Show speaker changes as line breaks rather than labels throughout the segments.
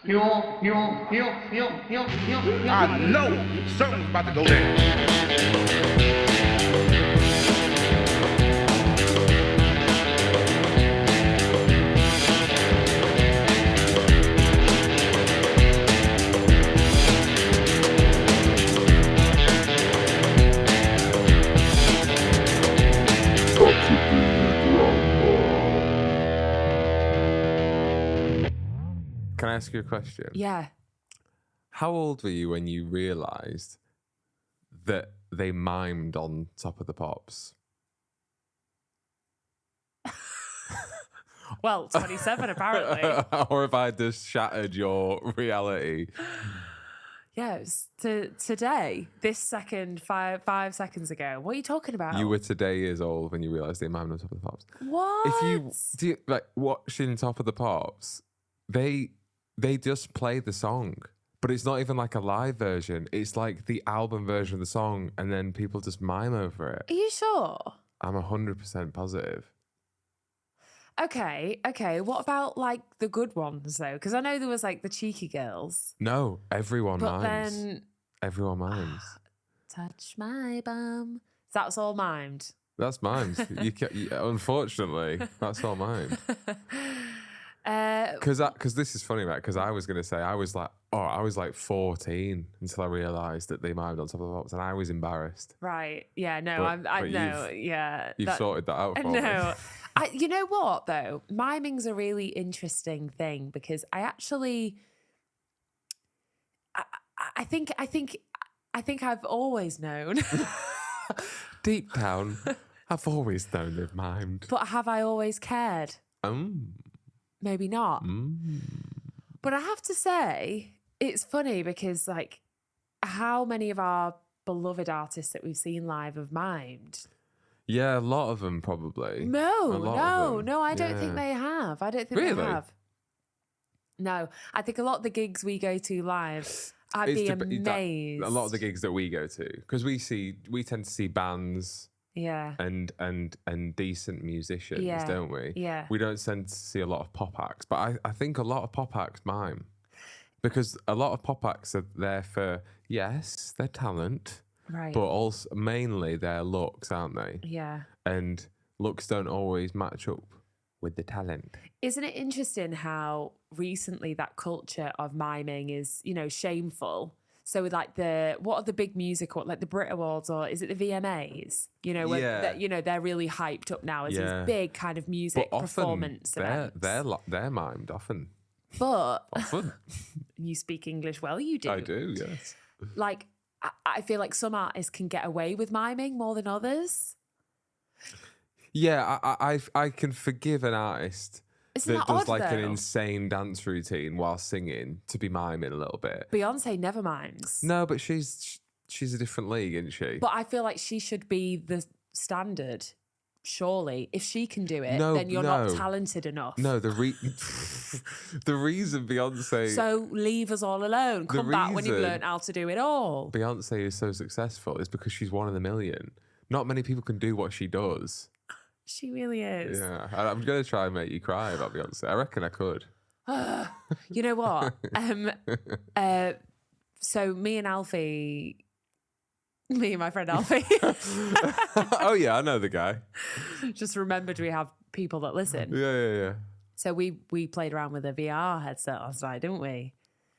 I know something's about to go down.
Can I ask you a question?
Yeah.
How old were you when you realised that they mimed on Top of the Pops?
Well, 27 apparently.
Or have I just shattered your reality?
Yeah, it was today, this second, five seconds ago. What are you talking about?
You were today years old when you realised they mimed on Top of the Pops.
What?
If you like watching Top of the Pops, they just play the song, but it's not even like a live version. It's like the album version of the song, and then people just mime over it.
Are you sure?
I'm 100% positive.
Okay. What about like the good ones though? Because I know there was like the cheeky girls.
No, everyone
But
mimes.
then
Everyone mimes.
touch my bum. That's all mimed.
That's mimed. Unfortunately, that's all mimed. Because this is funny, right? Because I was going to say I was like 14 until I realised that they mimed on Top of the Pops, and I was embarrassed.
Right. Yeah. No.
But
I know. Yeah.
You've sorted that out for me.
No. You know what though? Miming's a really interesting thing because I actually, I think I've always known.
Deep down, I've always known they've mimed.
But have I always cared? Maybe not. But I have to say, it's funny because like how many of our beloved artists that we've seen live have mimed?
Yeah, a lot of them probably.
No, I don't think they have. I don't think
Really?
they have. No, I think a lot of the gigs we go to live, I'd be amazed.
A lot of the gigs that we go to, because we tend to see bands,
yeah,
and decent musicians,
Yeah,
don't we?
yeah.
We don't tend to see a lot of pop acts, but I think a lot of pop acts mime, because a lot of pop acts are there for their talent,
right.
but also mainly their looks, aren't they?
Yeah.
And looks don't always match up with the talent.
Isn't it interesting how recently that culture of miming is, shameful? So with like what are the big music, like the Brit Awards, or is it the VMAs? When they're really hyped up now as these big kind of music performance events.
They're mimed often.
But
Often.
you speak English well, you do.
I do, yes.
Like I feel like some artists can get away with miming more than others.
Yeah, I can forgive an artist
Isn't
that
that
does
odd,
like an
though?
insane dance routine while singing to be miming a little bit.
Beyonce never mimes.
No, but she's a different league, isn't she?
But I feel like she should be the standard. Surely, if she can do it, then you're not talented enough.
No, the reason Beyonce.
So leave us all alone. Come back when you've learned how to do it all.
Beyonce is so successful is because she's one in a million. Not many people can do what she does.
She really is.
Yeah, I'm going to try and make you cry about Beyonce. I reckon I could.
You know what? So me and my friend Alfie.
Oh yeah, I know the guy.
Just remembered we have people that listen.
Yeah.
So we played around with a VR headset last night, didn't we?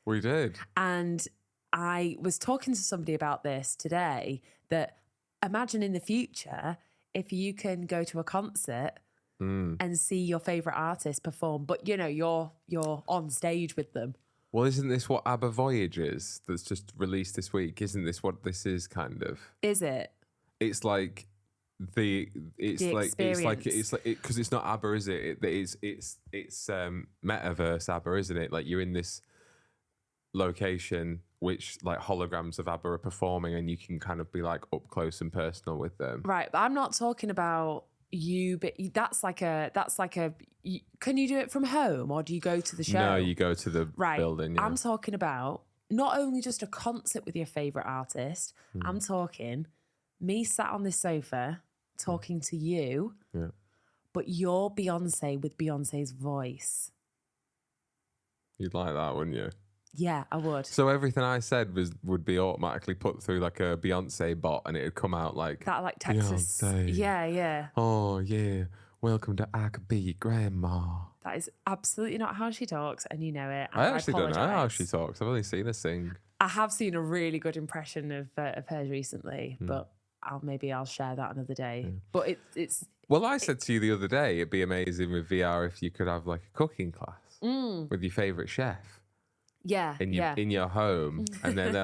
We did.
And I was talking to somebody about this today, that imagine in the future if you can go to a concert and see your favourite artist perform, but you're on stage with them.
Well, isn't this what ABBA Voyage is that's just released this week? Isn't this what this is kind of?
Is it?
It's like because it's not ABBA, is it? It's metaverse ABBA, isn't it? Like you're in this location which like holograms of ABBA are performing, and you can kind of be like up close and personal with them.
Right, but I'm not talking about you, but that's like a can you do it from home, or do you go to the show?
No, you go to the building. Yeah.
I'm talking about not only just a concert with your favourite artist, I'm talking me sat on this sofa talking to you, but you're Beyonce with Beyonce's voice.
You'd like that, wouldn't you?
Yeah, I would.
So everything I said would be automatically put through like a Beyonce bot, and it'd come out like
That like Texas.
Beyonce.
Yeah.
Oh yeah, welcome to I Could Be Your Grandma.
That is absolutely not how she talks, and you know it.
I actually don't know how
apologise.
she talks. I've only seen her sing.
I have seen a really good impression of hers recently, but I'll share that another day. But it's
Well, I said to you the other day, it'd be amazing with VR if you could have like a cooking class with your favourite chef. In your home, and then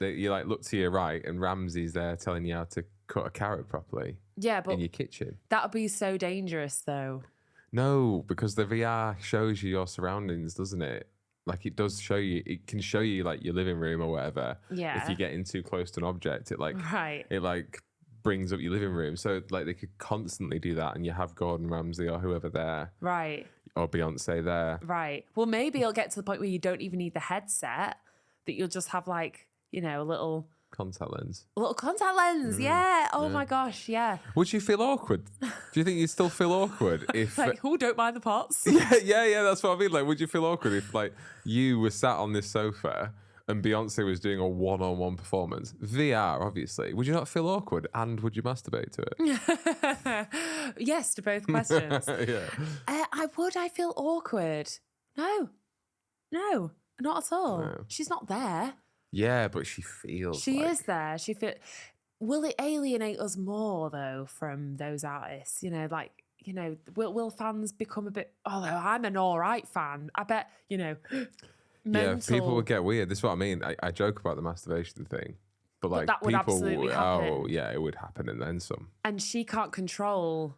you like look to your right, and Ramsey's there telling you how to cut a carrot properly.
Yeah, but
in your kitchen.
That would be so dangerous, though.
No, because the VR shows you your surroundings, doesn't it? Like it does show you. It can show you like your living room or whatever.
Yeah.
If you're getting too close to an object, it like
Right.
it like brings up your living room. So like they could constantly do that, and you have Gordon Ramsay or whoever there.
Right.
Or Beyonce there.
Right. Well, maybe it'll get to the point where you don't even need the headset, that you'll just have like, you know, a little
contact lens.
A little contact lens. Yeah. Oh my gosh. Yeah.
Would you feel awkward? Do you think you'd still feel awkward if
like, who don't mind the pots?
Yeah, that's what I mean. Like, would you feel awkward if like you were sat on this sofa and Beyonce was doing a one-on-one performance? VR, obviously. Would you not feel awkward? And would you masturbate to
it? Yes, to both questions.
Yeah.
I would. I feel awkward. No, not at all.
No.
She's not there.
Yeah, but she feels
She
like...
is there. Will it alienate us more, though, from those artists? You know, like, you know, will fans become a bit, although I'm an all right fan, I bet, you know...
Yeah, people would get weird. This is what I mean. I joke about the masturbation thing, but like
that would
people,
absolutely happen.
Oh yeah, it would happen and then some.
And she can't control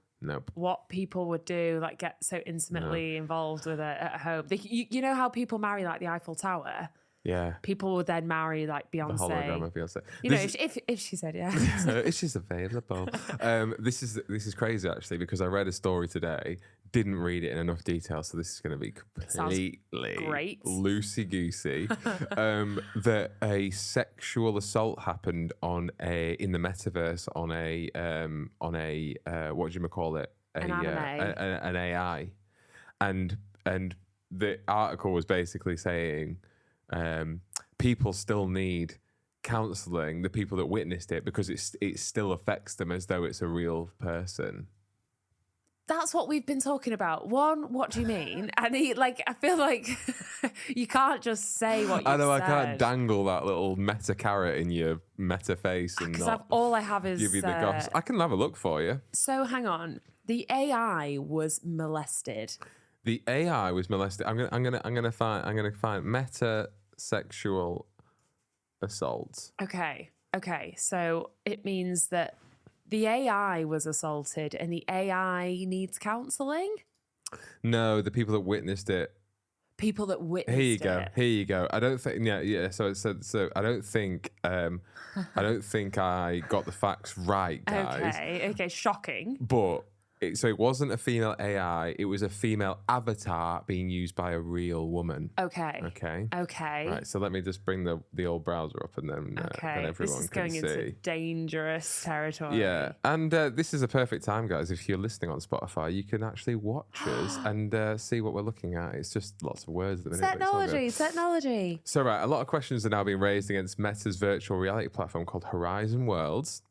what people would do, like get so intimately involved with it at home. You know how people marry like the Eiffel Tower?
Yeah.
People would then marry like Beyonce.
The hologram of Beyonce.
You know, if she said yeah.
If she's available. This is crazy actually, because I read a story today. Didn't read it in enough detail, so this is going to be completely loosey-goosey. That a sexual assault happened in the metaverse on a what do you call it? An AI, and the article was basically saying people still need counselling, the people that witnessed it, because it still affects them as though it's a real person.
That's what we've been talking about. One, what do you mean? And I feel like you can't just say what you said.
I know, I can't dangle that little meta carrot in your meta face and not
all I have is
give you the goss. I can have a look for you.
So hang on. The AI was molested.
The AI was molested. I'm gonna find meta sexual assault.
Okay. So it means that the AI was assaulted and the AI needs counselling?
No, the people that witnessed it.
People that witnessed it.
Here you go. I don't think. Yeah. So I don't think. I don't think I got the facts right, guys.
Okay. Shocking.
But it wasn't a female AI. It was a female avatar being used by a real woman.
Okay.
Right. So let me just bring the old browser up, and then everyone
this is
can
going
see.
into dangerous territory.
Yeah, and this is a perfect time, guys. If you're listening on Spotify, you can actually watch us and see what we're looking at. It's just lots of words at the minute.
Technology.
So right, a lot of questions are now being raised against Meta's virtual reality platform called Horizon Worlds.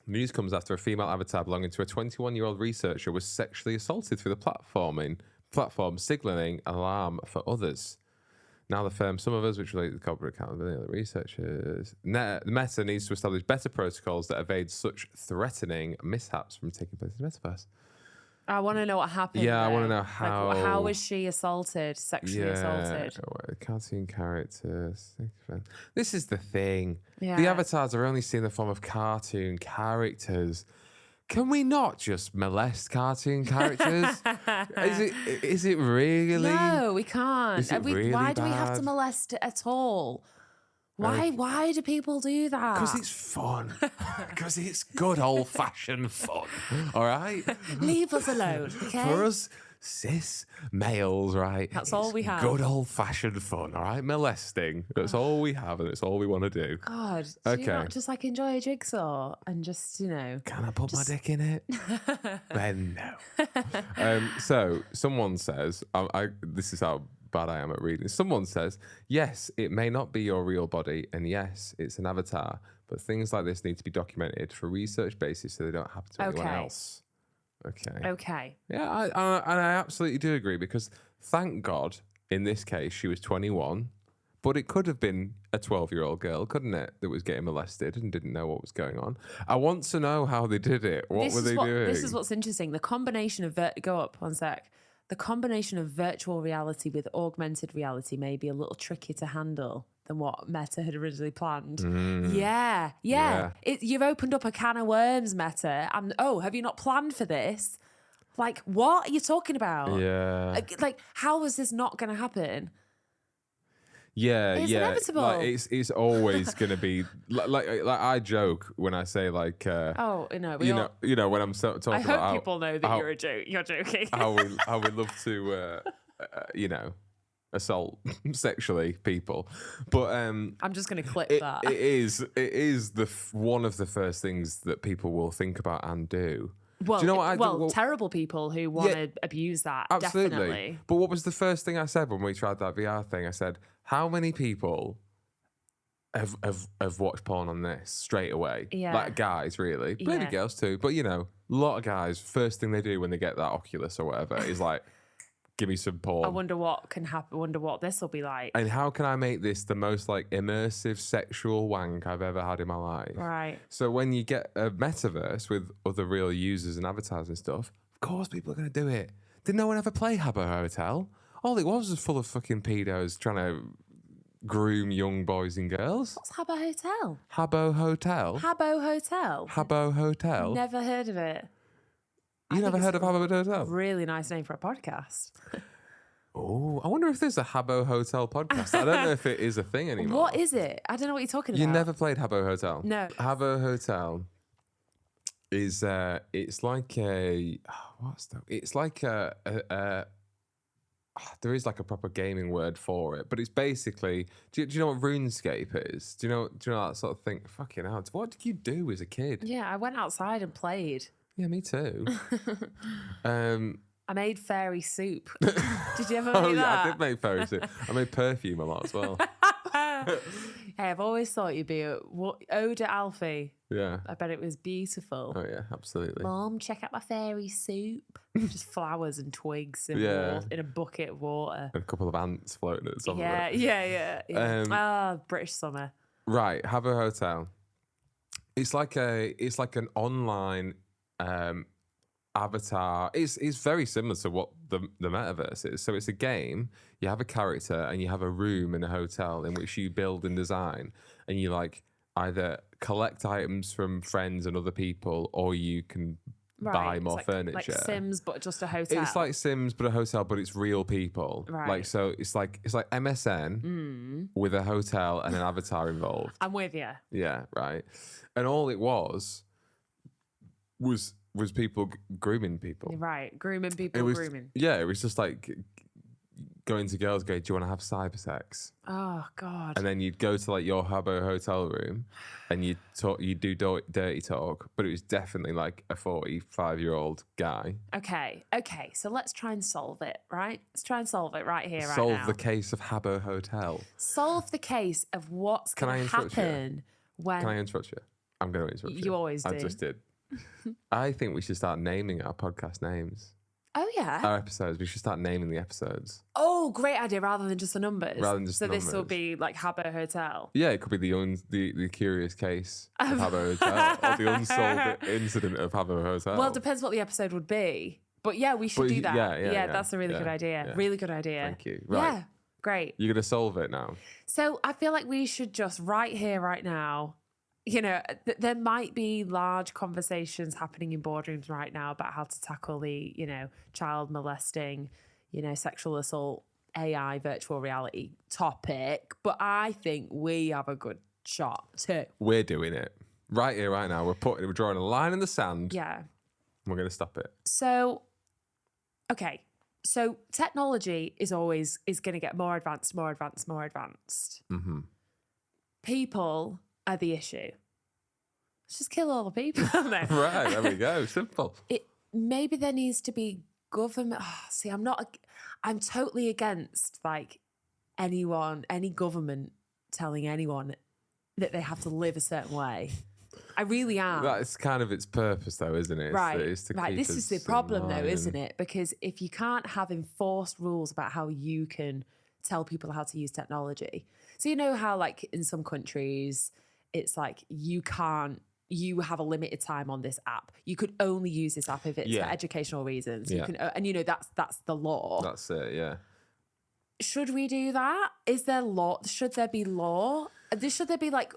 News comes after a female avatar belonging to a 21-year-old researcher was sexually assaulted through the platform, signaling an alarm for others. Now the firm, some of us, which relate to the corporate accountability of the researchers, Meta needs to establish better protocols that evade such threatening mishaps from taking place in the metaverse.
I want to know what happened.
Yeah,
though.
I want to know how.
Like, how was she sexually assaulted?
Cartoon characters. This is the thing.
Yeah.
The avatars are only seen in the form of cartoon characters. Can we not just molest cartoon characters? Is it really?
No, we can't.
Is it really
why do we have
bad?
to molest it at all? Why do people do that?
Because it's fun. Because it's good old-fashioned fun. All right?
Leave us alone, okay?
For us cis males, right?
That's all we have.
Good old-fashioned fun, all right? Molesting. That's all we have, and it's all we want to do.
God, do you not just like enjoy a jigsaw and just, you know...
Can I put my dick in it? Then no. So someone says, this is how bad I am at reading. Someone says, yes, it may not be your real body, and yes, it's an avatar, but things like this need to be documented for research basis so they don't happen to anyone else. Okay. Yeah, I absolutely do agree, because thank God, in this case, she was 21, but it could have been a 12-year-old girl, couldn't it, that was getting molested and didn't know what was going on. I want to know how they did it. What were they doing?
This is what's interesting. The combination of go up one sec. The combination of virtual reality with augmented reality may be a little trickier to handle than what Meta had originally planned. Yeah. You've opened up a can of worms, Meta. And have you not planned for this? Like, what are you talking about?
Yeah.
Like, how is this not going to happen?
Yeah,
it's inevitable.
Like it's always going to be like I joke when I say like
when I'm
talking
I
about
hope people know that you're joking.
how we love to assault sexually people, but
I'm just going to clip that.
It is one of the first things that people will think about and do.
Well,
do you know what
terrible people who want to abuse that.
Absolutely.
Definitely.
But what was the first thing I said when we tried that VR thing? I said, how many people have watched porn on this straight away?
Yeah.
Like guys, really. Maybe girls too. But, a lot of guys, first thing they do when they get that Oculus or whatever is like, give me some porn.
I wonder what can happen. I wonder what this will be like.
And how can I make this the most like immersive sexual wank I've ever had in my life?
Right.
So when you get a metaverse with other real users and avatars and stuff, of course people are going to do it. Did no one ever play Habbo Hotel? All it was full of fucking pedos trying to groom young boys and girls.
What's Habbo Hotel?
Habbo Hotel?
Habbo Hotel?
Habbo Hotel?
Never heard of it.
You never heard of Habbo Hotel?
Really nice name for a podcast.
Oh, I wonder if there's a Habbo Hotel podcast. I don't know if it is a thing anymore.
What is it? I don't know what you're talking about.
You never played Habbo Hotel?
No.
Habbo Hotel is it's like a there is like a proper gaming word for it, but it's basically, do you know what RuneScape is? Do you know that sort of thing? Fucking hell, what did you do as a kid?
Yeah, I went outside and played.
Yeah, me too.
I made fairy soup. Did you ever make that?
Yeah, I did make fairy soup. I made perfume a lot as well.
Hey, I've always thought you'd be a ode to Alfie.
Yeah.
I bet it was beautiful.
Oh yeah, absolutely.
Mom, check out my fairy soup. Just flowers and twigs in a bucket of water.
And a couple of ants floating at the top of it.
Yeah. British summer.
Right, Habbo Hotel. It's like an online avatar. It's very similar to what the metaverse is. So it's a game. You have a character and you have a room in a hotel in which you build and design, and you like either collect items from friends and other people, or you can buy more furniture.
Like Sims, but just a hotel.
It's like Sims, but a hotel, but it's real people.
Right.
Like so, it's like MSN with a hotel and an avatar involved.
I'm with you.
Yeah, right. And all it was people grooming people.
Right, grooming people. Grooming.
Yeah, it was just like going to girls, do you want to have cyber sex?
Oh God.
And then you'd go to like your Habbo hotel room, and you do dirty talk, but it was definitely like a 45-year-old guy.
Okay. So let's try and solve it, right? Let's try and solve it right here, right now.
Solve the case of Habbo Hotel.
Solve the case of what's going to happen when.
Can I interrupt you? I'm going to interrupt you.
You always do.
I just did. I think we should start naming our podcast names.
Oh yeah.
Our episodes. We should start naming the episodes.
Oh, great idea! Rather than just the numbers.
So
this will be like Habbo Hotel.
Yeah, it could be the curious case of Habbo Hotel, or the unsolved incident of Habbo Hotel.
Well, it depends what the episode would be. But yeah, we should do that. Yeah, that's a really good idea.
Yeah.
Really good idea.
Thank you. Right.
Yeah, great.
You're gonna solve it now.
So I feel like we should just right here, right now. There might be large conversations happening in boardrooms right now about how to tackle the, child molesting, sexual assault, AI, virtual reality topic. But I think we have a good shot too.
We're doing it right here, right now. We're drawing a line in the sand.
Yeah.
And we're going to stop it.
So, okay. So technology is going to get more advanced.
Mm-hmm.
People are the issue. Let's just kill all the people.
Right, there we go. Simple.
Maybe there needs to be government. See, I'm totally against like any government telling anyone that they have to live a certain way. I really am.
That's kind of its purpose, though, isn't it?
Right.
It's to
right.
keep
This
us
is the
in
problem, though,
line.
isn't it? Because if you can't have enforced rules about how you can tell people how to use technology. So you know how like in some countries, it's like you have a limited time on this app. You could only use this app if it's for educational reasons. You can, and you know, that's the law.
That's it, yeah.
Should we do that? Is there law? Should there be law? Should there be like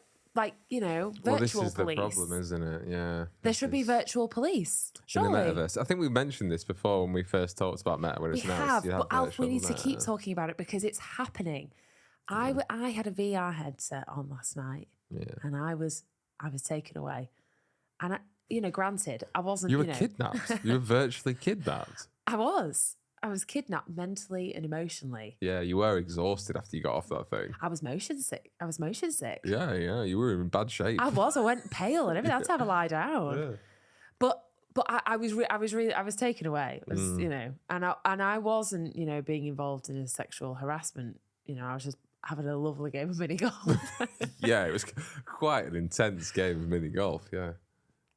you know, virtual
Well, this is
police?
the problem, isn't it? Yeah.
There should be virtual police. Surely.
In the metaverse. I think we mentioned this before when we first talked about meta. When
We
it's announced,
have, but Alf, we need to keep talking about it because it's happening. I had a VR headset on last night, and I was taken away. And you know, granted, I wasn't.
You were kidnapped. You were virtually kidnapped.
I was kidnapped mentally and emotionally.
Yeah, you were exhausted after you got off that thing.
I was motion sick.
Yeah, you were in bad shape.
I went pale and everything. I had to have a lie down.
Yeah.
But I was taken away. It was, you know, and I wasn't, you know, being involved in a sexual harassment. You know, I was just having a lovely game of mini golf.
Yeah, it was quite an intense game of mini golf. Yeah.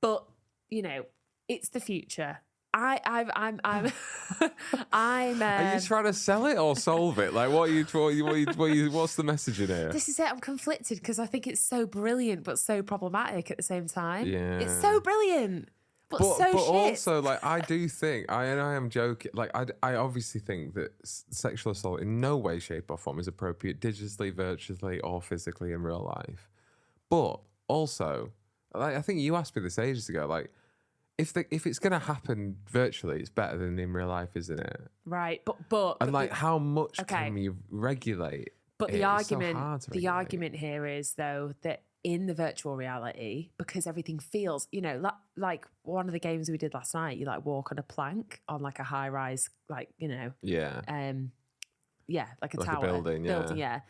But you know, it's the future. I'm
Are you trying to sell it or solve it? Like, what's the message in here?
This is it. I'm conflicted because I think it's so brilliant, but so problematic at the same time.
Yeah.
It's so brilliant, but so
but
shit.
also, like, I do think, I am joking, like, I obviously think that sexual assault in no way, shape or form is appropriate digitally, virtually, or physically in real life. But also, like, I think you asked me this ages ago, like, if it's going to happen virtually, it's better than in real life, isn't it?
Right, but
And like, how much can you regulate?
But
the
argument here is though that in the virtual reality, because everything feels, you know, like one of the games we did last night, you like walk on a plank on like a high rise, like, you know, like a tower,
a building,
yeah.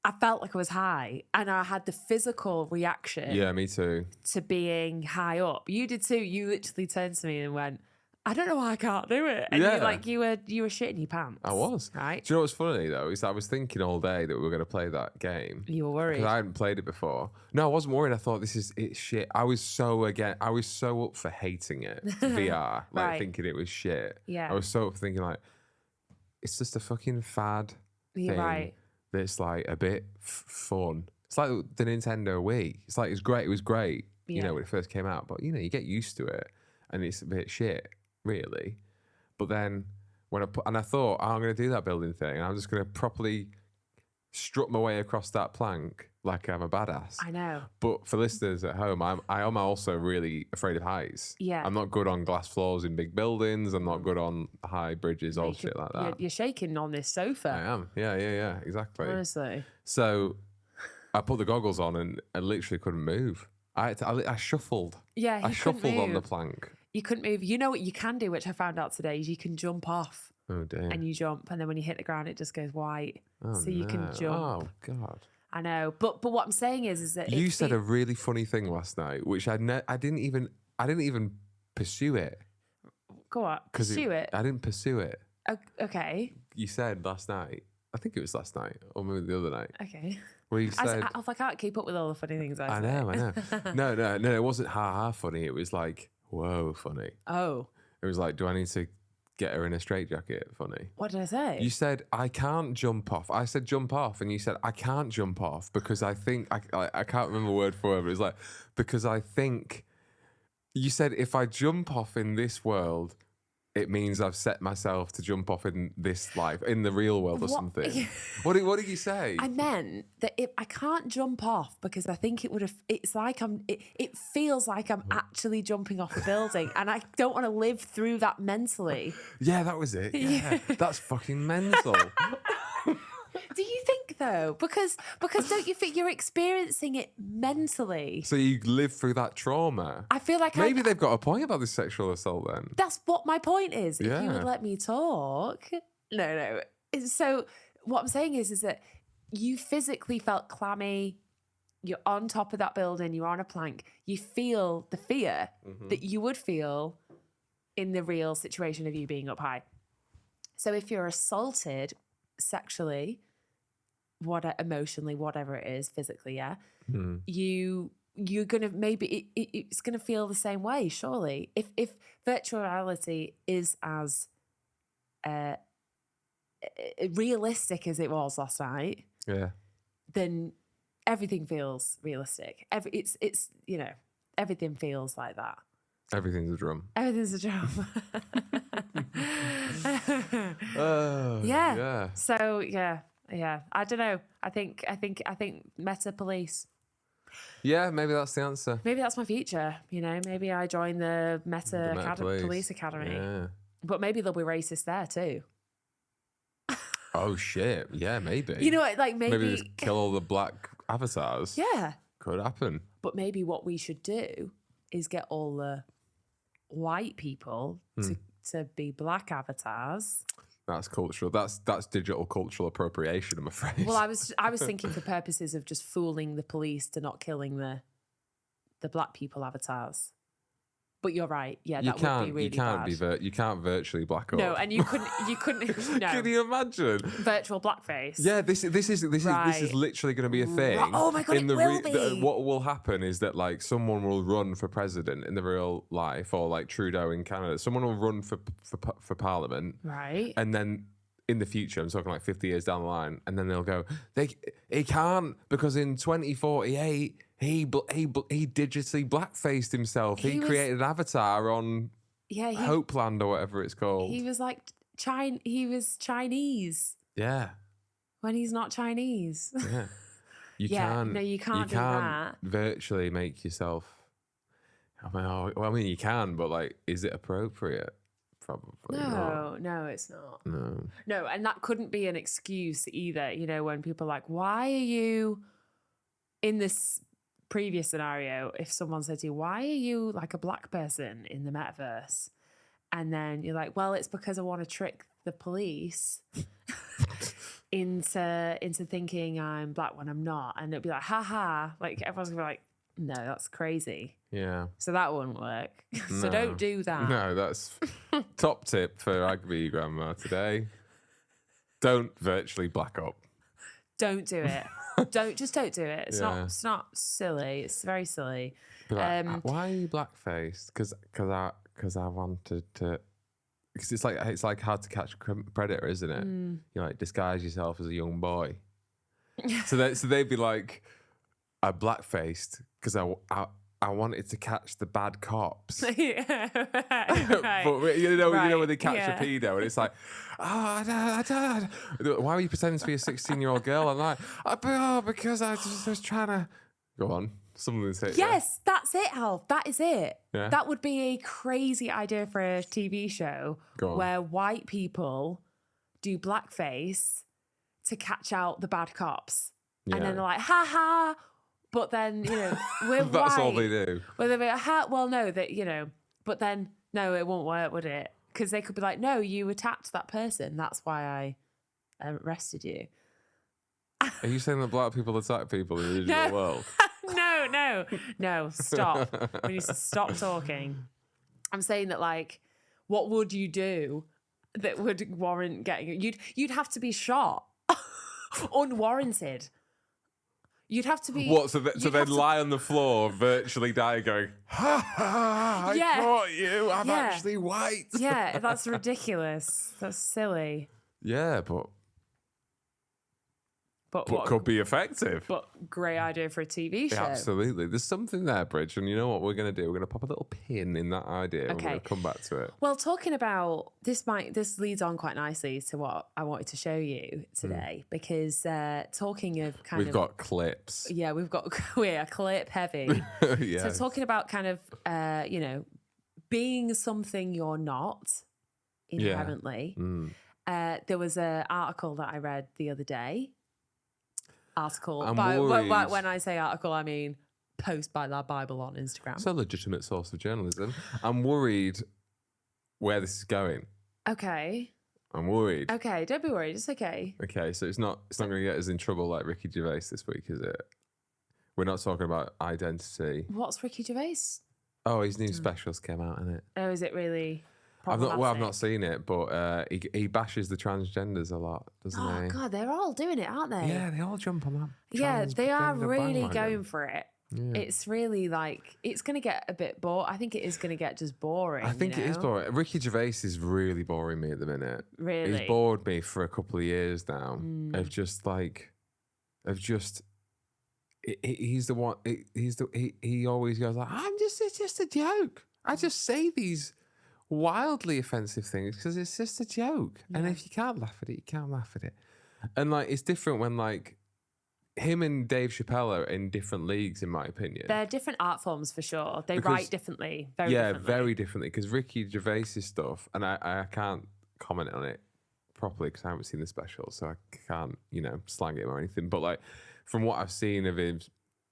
I felt like I was high and I had the physical reaction.
Yeah, me too.
To being high up. You did too. You literally turned to me and went, I don't know why I can't do it. And you were shitting your pants.
I was.
Right.
Do you know what's funny though? Is I was thinking all day that we were going to play that game.
You were worried.
Because I hadn't played it before. No, I wasn't worried. I thought it's shit. I was so up for hating it. VR. Like thinking it was shit.
Yeah.
I was so up for thinking like, it's just a fucking fad
You're
thing.
right.
That's like a bit fun. It's like the Nintendo Wii. It's like, it was great, you know, when it first came out. But, you know, you get used to it and it's a bit shit, really. But then I thought, I'm going to do that building thing and I'm just going to properly strut my way across that plank like I'm a badass.
I know.
But for listeners at home, I am also really afraid of heights.
Yeah.
I'm not good on glass floors in big buildings. I'm not good on high bridges or shit like that.
You're shaking on this sofa.
I am. Yeah, exactly.
Honestly.
So I put the goggles on and I literally couldn't move. I shuffled.
Yeah,
I shuffled on the plank.
You couldn't move. You know what you can do, which I found out today, is you can jump off.
Oh, dear.
And you jump, and then when you hit the ground, it just goes white.
Oh,
so you can jump.
Oh, God.
I know, but what I'm saying is that
you said a really funny thing last night, which I didn't even pursue it.
Go on, pursue it.
I didn't pursue it.
Okay.
You said last night. I think it was last night, or maybe the other night.
Okay.
Where you said,
I can't keep up with all the funny things I say.
I know. No, it wasn't ha funny. It was like, whoa, funny.
Oh.
It was like, do I need to get her in a straitjacket? Funny.
What did I say?
You said, I can't jump off. I said, jump off. And you said, I can't jump off because I think, I can't remember word for word, but it was like, because I think, you said, if I jump off in this world, it means I've set myself to jump off in this life, in the real world or something. What did you say?
I meant that if I can't jump off because I think it feels like I'm actually jumping off a building and I don't want to live through that mentally.
Yeah, that was it. Yeah. That's fucking mental.
Do you think though? Because don't you think you're experiencing it mentally?
So you live through that trauma.
I feel like
maybe they've got a point about this sexual assault then.
That's what my point is.
Yeah.
If you would let me talk. No. So what I'm saying is that you physically felt clammy. You're on top of that building. You're on a plank. You feel the fear that you would feel in the real situation of you being up high. So if you're assaulted sexually, emotionally, whatever it is, physically, you're gonna it's gonna feel the same way, surely. If virtual reality is as realistic as it was last night, then everything feels realistic. It's everything feels like that.
Everything's a drum.
Everything's a drum.
Yeah.
So yeah. I don't know. I think meta police.
Yeah, maybe that's the answer.
Maybe that's my future. Maybe I join the meta police academy.
Yeah.
But maybe they'll be racist there too.
Oh shit! Yeah, maybe.
You know what? Like maybe
just kill all the black avatars.
Yeah.
Could happen.
But maybe what we should do is get all the white people to be black avatars.
That's cultural. That's digital cultural appropriation, I'm afraid.
Well, I was thinking for purposes of just fooling the police to not killing the black people avatars. But you're right. Yeah, that would be really bad.
You can't virtually black up.
No, and you couldn't. No.
Can you imagine
Virtual blackface?
Yeah, this is literally going to be a thing.
Oh my god, it will be.
What will happen is that like someone will run for president in the real life, or like Trudeau in Canada. Someone will run for parliament,
right?
And then in the future, I'm talking like 50 years down the line, and then they'll go, he can't because in 2048. He digitally blackfaced himself. He created an avatar on Hopeland or whatever it's called.
He was like he was Chinese.
Yeah.
When he's not Chinese.
Yeah. You can't do that. Virtually make yourself. I mean, you can, but like, is it appropriate? Probably not.
No, it's not.
No,
and that couldn't be an excuse either. When people are like, why are you in this previous scenario, if someone said to you, why are you like a black person in the metaverse? And then you're like, well, it's because I want to trick the police into thinking I'm black when I'm not. And it'll be like, haha. Like everyone's gonna be like, no, that's crazy.
Yeah.
So that wouldn't work. So don't do that.
No, that's top tip for Agby grandma today. Don't virtually black up.
Don't do it. Don't do it. It's not silly. It's very silly.
Like, why are you blackfaced? Because I wanted to. Because it's like hard to catch a predator, isn't it? You like disguise yourself as a young boy. so they'd be like, I blackfaced because I wanted to catch the bad cops.
Yeah, right.
But you know when they catch a pedo and it's like, why are you pretending to be a 16-year-old girl? I'm like, because I just was trying to go on. Something's hit.
Yes, that's it, Alf. That is it.
Yeah.
That would be a crazy idea for a TV show where white people do blackface to catch out the bad cops. Yeah. And then they're like, ha ha. But then, we're
That's
white.
all they do.
Well, they'll be like, well, no, but then, no, it won't work, would it? Because they could be like, no, you attacked that person. That's why I arrested you.
Are you saying that black people attack people in the digital world?
No, stop. We need to stop talking. I'm saying that, like, what would you do that would warrant getting you'd have to be shot unwarranted. You'd have to be
what? So they'd lie on the floor, virtually die, going, "Ha ha! I caught you. I'm actually white."
Yeah, that's ridiculous. That's silly.
Yeah, but what could be effective.
But great idea for a TV show.
Absolutely. There's something there, Bridge, and you know what we're going to do? We're going to pop a little pin in that idea and we're going to come back to it.
Well, talking about this leads on quite nicely to what I wanted to show you today because talking of
We've got clips.
Yeah, we're clip heavy.
Yes.
So talking about kind of, being something you're not inherently.
Yeah.
There was an article that I read the other day. When I say article, I mean post by Lad Bible on Instagram.
It's a legitimate source of journalism. I'm worried where this is going.
Okay.
I'm worried.
Okay, don't be worried. It's okay.
Okay, so it's not going to get us in trouble like Ricky Gervais this week, is it? We're not talking about identity.
What's Ricky Gervais?
Oh, his new specials came out, innit?
Oh, is it really?
I've not seen it, but he bashes the transgenders a lot, doesn't he?
Oh God, they're all doing it, aren't they?
Yeah, they all jump on that.
Yeah, they are really
bandwagon.
going for it.
Yeah.
It's really like, it's going to get a bit boring. I think it is going to get just boring.
I think it is boring. Ricky Gervais is really boring me at the minute.
Really?
He's bored me for a couple of years now. He's the one. He always goes like, it's just a joke. I just say these wildly offensive things because it's just a joke. Yeah. And if you can't laugh at it, you can't laugh at it. And like, it's different when like him and Dave Chappelle are in different leagues, in my opinion.
They're different art forms for sure. They write differently.
Very differently. Because Ricky Gervais' stuff, and I can't comment on it properly because I haven't seen the special, so I can't, slang him or anything. But like, from what I've seen of him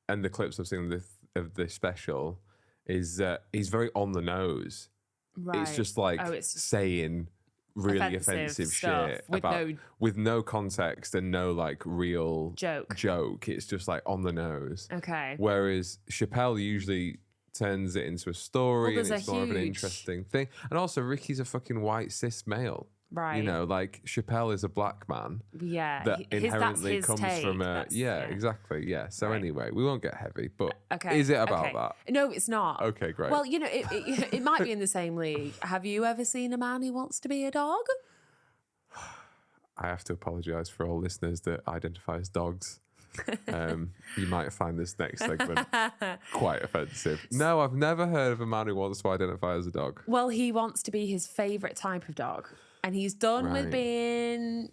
and the clips I've seen of the special, is he's very on the nose.
Right.
It's just like saying really offensive shit with no context and no like real joke. It's just like on the nose.
Okay.
Whereas Chappelle usually turns it into a story and it's more of an interesting thing. And also Ricky's a fucking white cis male.
Right.
Like Chappelle is a black man.
Yeah.
That inherently comes from a... Yeah, exactly. Yeah. So anyway, we won't get heavy, but is it about that?
No, it's not.
Okay, great.
Well, it might be in the same league. Have you ever seen a man who wants to be a dog?
I have to apologise for all listeners that identify as dogs. You might find this next segment quite offensive. No, I've never heard of a man who wants to identify as a dog.
Well, he wants to be his favourite type of dog. And he's done with being,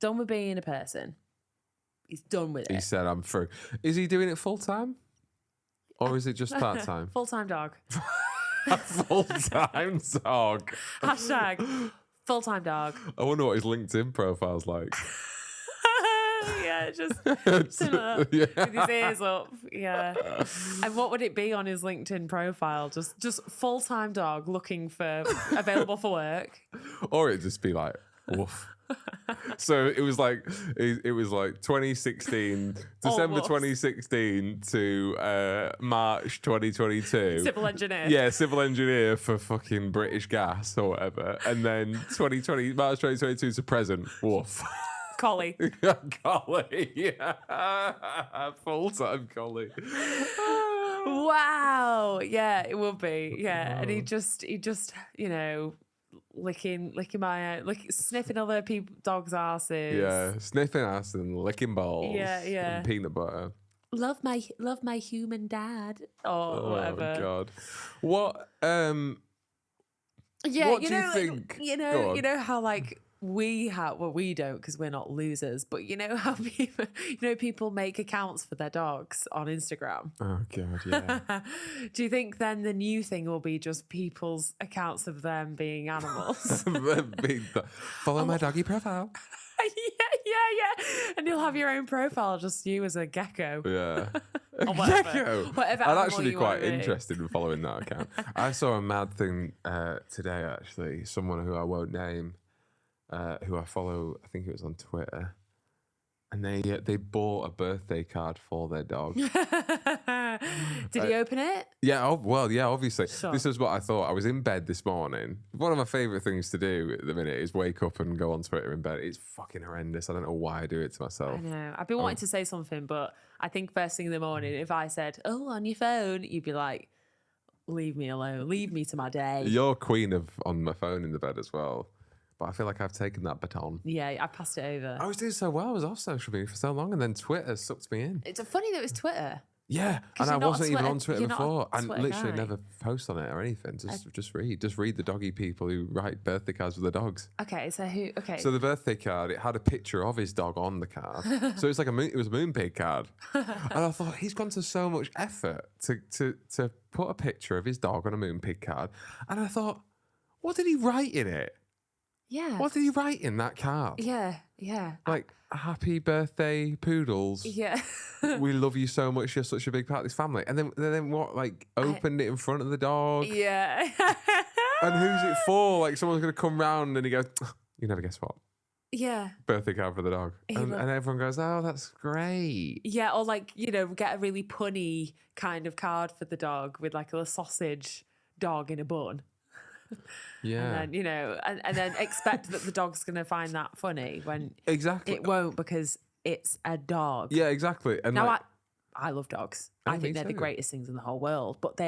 done with being a person. He's done with it.
He said, I'm through. Is he doing it full time? Or is it just part time?
Full-time dog.
Full-time dog.
Hashtag full-time dog.
I wonder what his LinkedIn profile's like.
Yeah, just with his ears up. Yeah. And what would it be on his LinkedIn profile? Just full-time dog looking for available for work.
Or it'd just be like, woof. So it was like 2016, December 2016 to March 2022.
Civil engineer.
Yeah, civil engineer for fucking British Gas or whatever. And then March 2022 to present, woof.
Collie.
Collie, yeah. Full-time collie.
Wow. Yeah, it would be. Yeah. And he just, licking sniffing other dogs' asses.
Yeah, sniffing ass and licking balls.
Yeah.
And peanut butter.
Love my human dad. Or whatever.
Oh God. What
yeah,
what do you think?
You know how like we don't because we're not losers, but you know how people make accounts for their dogs on Instagram.
Oh God, yeah.
Do you think then the new thing will be just people's accounts of them being animals?
Follow my doggy profile.
Yeah. And you'll have your own profile, just you as a gecko.
Yeah.
Or whatever.
Gecko.
Whatever.
I'd actually be quite interested in following that account. I saw a mad thing today, actually. Someone who I won't name, who I follow, I think it was on Twitter. And they bought a birthday card for their dog.
Did he open it?
Yeah, obviously.
Sure.
This is what I thought. I was in bed this morning. One of my favourite things to do at the minute is wake up and go on Twitter in bed. It's fucking horrendous. I don't know why I do it to myself.
I know. I've been wanting to say something, but I think first thing in the morning, if I said, "Oh, on your phone," you'd be like, "Leave me alone. Leave me to my day."
You're queen of on my phone in the bed as well. But I feel like I've taken that baton.
Yeah, I passed it over.
I was doing so well. I was off social media for so long, and then Twitter sucked me in.
It's funny that it was Twitter.
Yeah, and I wasn't even on Twitter
you're
before.
not
I
a Twitter
literally
guy.
never post on it or anything. Just read the doggy people who write birthday cards with their dogs.
Okay, so who? Okay,
So the birthday card, it had a picture of his dog on the card. So it's like it was a Moonpig card. And I thought he's gone to so much effort to put a picture of his dog on a Moonpig card. And I thought, what did he write in it?
yeah,
What did he write in that card?
yeah.
Like, happy birthday, Poodles.
Yeah.
We love you so much. You're such a big part of this family. And then what? Like, opened it in front of the dog.
Yeah.
And who's it for? Like, someone's going to come round and he goes, you never guess what?
Yeah.
Birthday card for the dog. And everyone goes, oh, that's great.
Yeah, or like, get a really punny kind of card for the dog with like a sausage dog in a bun.
Yeah.
And then, and then expect that the dog's going to find that funny when
Exactly.
it won't, because it's a dog.
Yeah, exactly. And
Now, I love dogs. I
me
think they're the
too.
greatest things in the whole world. But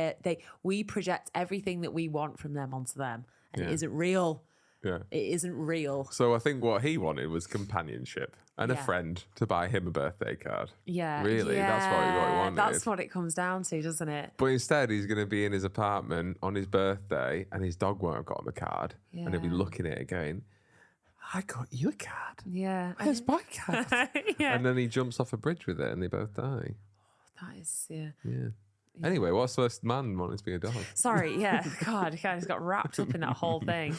we project everything that we want from them onto them, and it isn't real.
Yeah.
It isn't real.
So I think what he wanted was companionship and a
Yeah.
friend to buy him a birthday card.
Yeah.
Really? That's what he wanted.
That's what it comes down to, doesn't it?
But instead, he's going to be in his apartment on his birthday, and his dog won't have got him a card. And he'll be
Yeah.
looking at it going, I got you a card.
Yeah.
Where's my card?
Yeah.
And then he jumps off a bridge with it, and they both die.
That is, yeah.
Yeah. Anyway, what's this man wanting to be a dog?
Sorry, yeah. God, he kind of got wrapped up in that whole thing.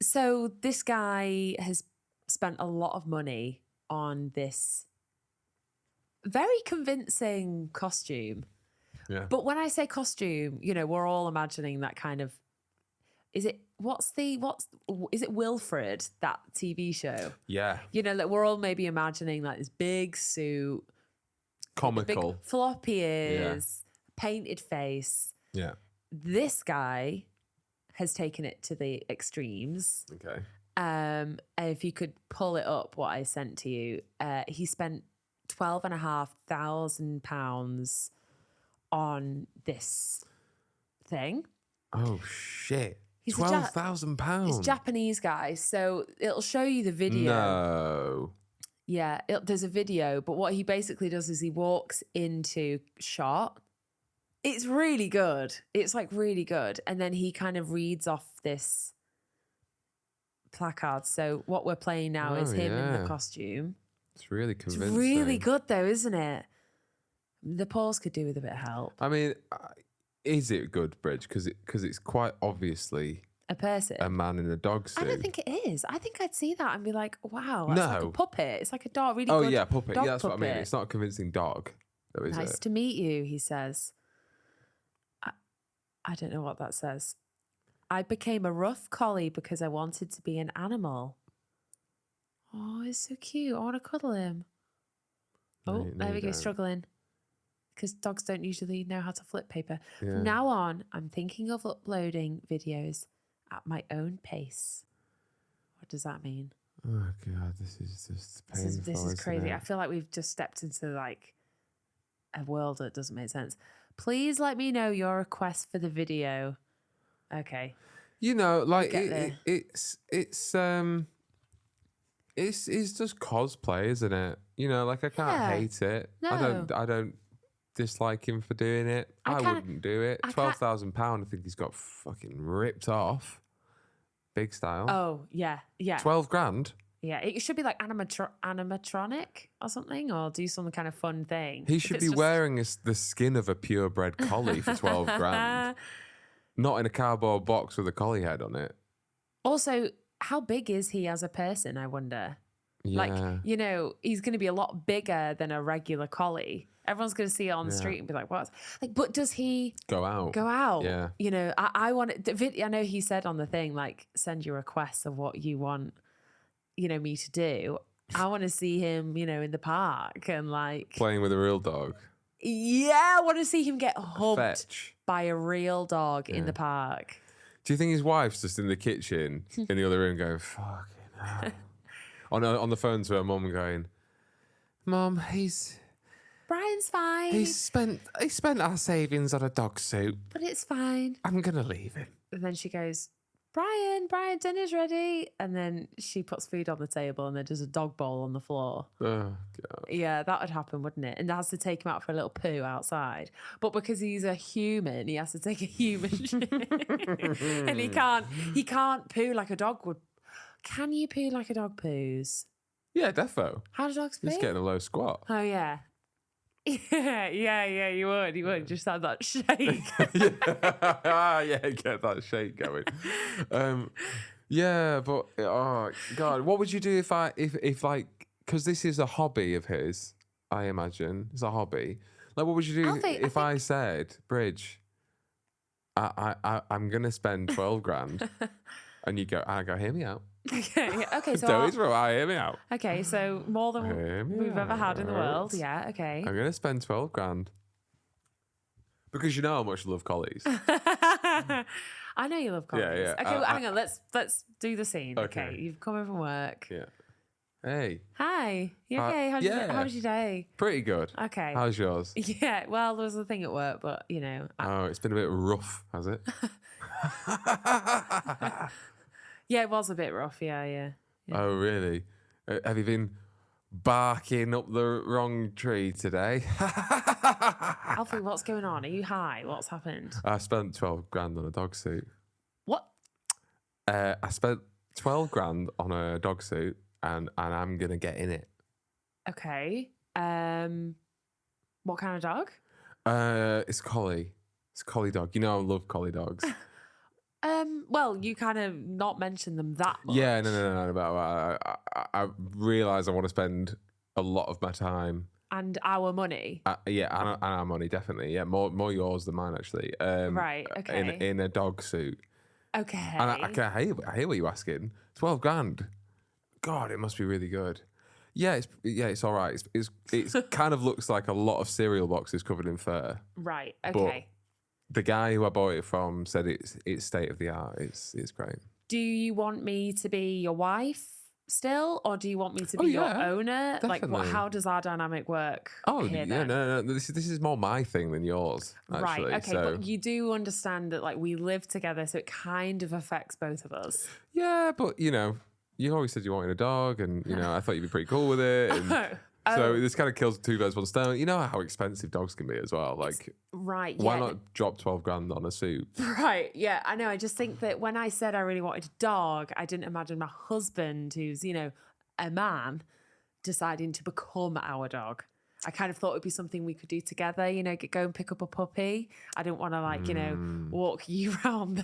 So this guy has spent a lot of money on this very convincing costume.
Yeah.
But when I say costume, we're all imagining that kind of, is it Wilfred, that TV show?
Yeah.
Like we're all maybe imagining like this big suit,
Comical.
big floppy ears, painted face.
Yeah.
This guy has taken it to the extremes.
Okay.
And if you could pull it up, what I sent to you, he spent £12,500 on this thing.
Oh, shit.
He's
£12,000.
It's Japanese guy, so it'll show you the video.
No.
Yeah, there's a video, but what he basically does is he walks into shot. It's really good. It's like really good. And then he kind of reads off this placard. So what we're playing now is him in the costume.
It's really convincing.
It's really good though, isn't it? The pause could do with a bit of help.
I mean, is it good, Bridge? Because it's quite obviously
A person.
a man in a dog suit.
I don't think it is. I think I'd see that and be like, wow, that's like a
No.
puppet. It's like a dog, really
Oh
good
yeah, puppet.
dog
Yeah, that's what I mean.
puppet.
It's not a convincing dog, though, is
Nice
it?
to meet you, he says. I don't know what that says. I became a rough collie because I wanted to be an animal. Oh, it's so cute. I want to cuddle him. Oh,
No,
there
you
we go,
don't.
struggling. Because dogs don't usually know how to flip paper.
Yeah.
From now on, I'm thinking of uploading videos at my own pace. What does that mean?
Oh god, this is just painful.
This is
isn't
crazy.
it?
I feel like we've just stepped into like a world that doesn't make sense. Please let me know your request for the video. Okay.
You know, like
Get there.
it's just cosplay, isn't it? You know, like I can't
Yeah.
hate it.
No.
I don't dislike him for doing it.
I
I
kinda-
wouldn't do it.
I can't-
£12,000. I think he's got fucking ripped off, big style.
Oh, yeah. Yeah.
12 grand.
Yeah. It should be like animatronic or something, or do some kind of fun thing.
He
If
should
it's
be
just-
wearing the skin of a purebred collie for 12 grand. Not in a cardboard box with a collie head on it.
Also, how big is he as a person, I wonder?
Yeah.
Like, he's going to be a lot bigger than a regular collie. Everyone's going to see it on the street and be like, what? Like, but does he
Go out.
go out?
Yeah.
I want the video. I know he said on the thing, like, send your requests of what you want, me to do. I want to see him, in the park and like,
Playing with a real dog.
yeah, I want to see him get humped
Fetch.
by a real dog in the park.
Do you think his wife's just in the kitchen in the other room going, fucking hell? on the phone to her mum going, Mum,
Brian's fine,
he spent our savings on a dog suit.
but it's fine.
I'm gonna leave him.
And then she goes, Brian, dinner's ready. And then she puts food on the table and then there's a dog bowl on the floor.
Oh god.
Yeah, that would happen, wouldn't it? And has to take him out for a little poo outside. But because he's a human, he has to take a human shit. And he can't poo like a dog would. Can you poo like a dog poos?
Yeah, defo.
How do dogs poo?
He's getting a low squat.
Oh, yeah. Yeah, you would. Just have that shake.
yeah, get that shake going. Yeah, but oh god, what would you do if like, because this is a hobby of his, I imagine it's a hobby. Like, what would you do
Alfie,
if I said, Bridge, I'm gonna spend 12 grand, and I go, hear me out.
Okay, so
Don't hear me out.
okay, so more than
Hear me
we've ever had in the world.
out.
Yeah, okay.
I'm gonna spend 12 grand because you know how much I love collies.
I I know you love comedies.
Yeah.
Okay, well, hang on. Let's do the scene.
Okay.
Okay, you've come in from work.
Yeah. Hey.
Hi. You okay? How was your day?
Pretty good.
Okay.
How's yours?
Yeah. Well, there was a thing at work, but
Oh, it's been a bit rough, has it?
Yeah, it was a bit rough. Yeah.
Oh, really? Have you been barking up the wrong tree today?
Alfie, what's going on? Are you high? What's happened?
I spent 12 grand on a dog suit.
What?
I spent 12 grand on a dog suit and I'm going to get in it.
Okay. What kind of dog?
It's collie. It's a collie dog. You know I love collie dogs.
Well, you kind of not mentioned them that much.
Yeah, no. But I realise I want to spend a lot of my time
and our money.
And our money definitely. Yeah, more yours than mine actually.
Right. Okay.
In a dog suit.
Okay.
And I hear what you're asking. 12 grand. God, it must be really good. Yeah, it's all right. It's kind of looks like a lot of cereal boxes covered in fur.
Right. Okay.
But the guy who I bought it from said it's state of the art. It's great.
Do you want me to be your wife still, or do you want me to be your owner?
Definitely.
Like, how does our dynamic work?
Oh
here,
yeah,
then?
no. This is more my thing than yours. Actually,
right. Okay,
so.
but you do understand that, like, we live together, so it kind of affects both of us.
Yeah, but you always said you wanted a dog, and I thought you'd be pretty cool with it. And so this kind of kills two birds with one stone. You know how expensive dogs can be as well. Like,
right?
Why not drop 12 grand on a suit?
Right. Yeah, I know. I just think that when I said I really wanted a dog, I didn't imagine my husband, who's a man, deciding to become our dog. I kind of thought it'd be something we could do together. Go and pick up a puppy. I didn't want to walk you around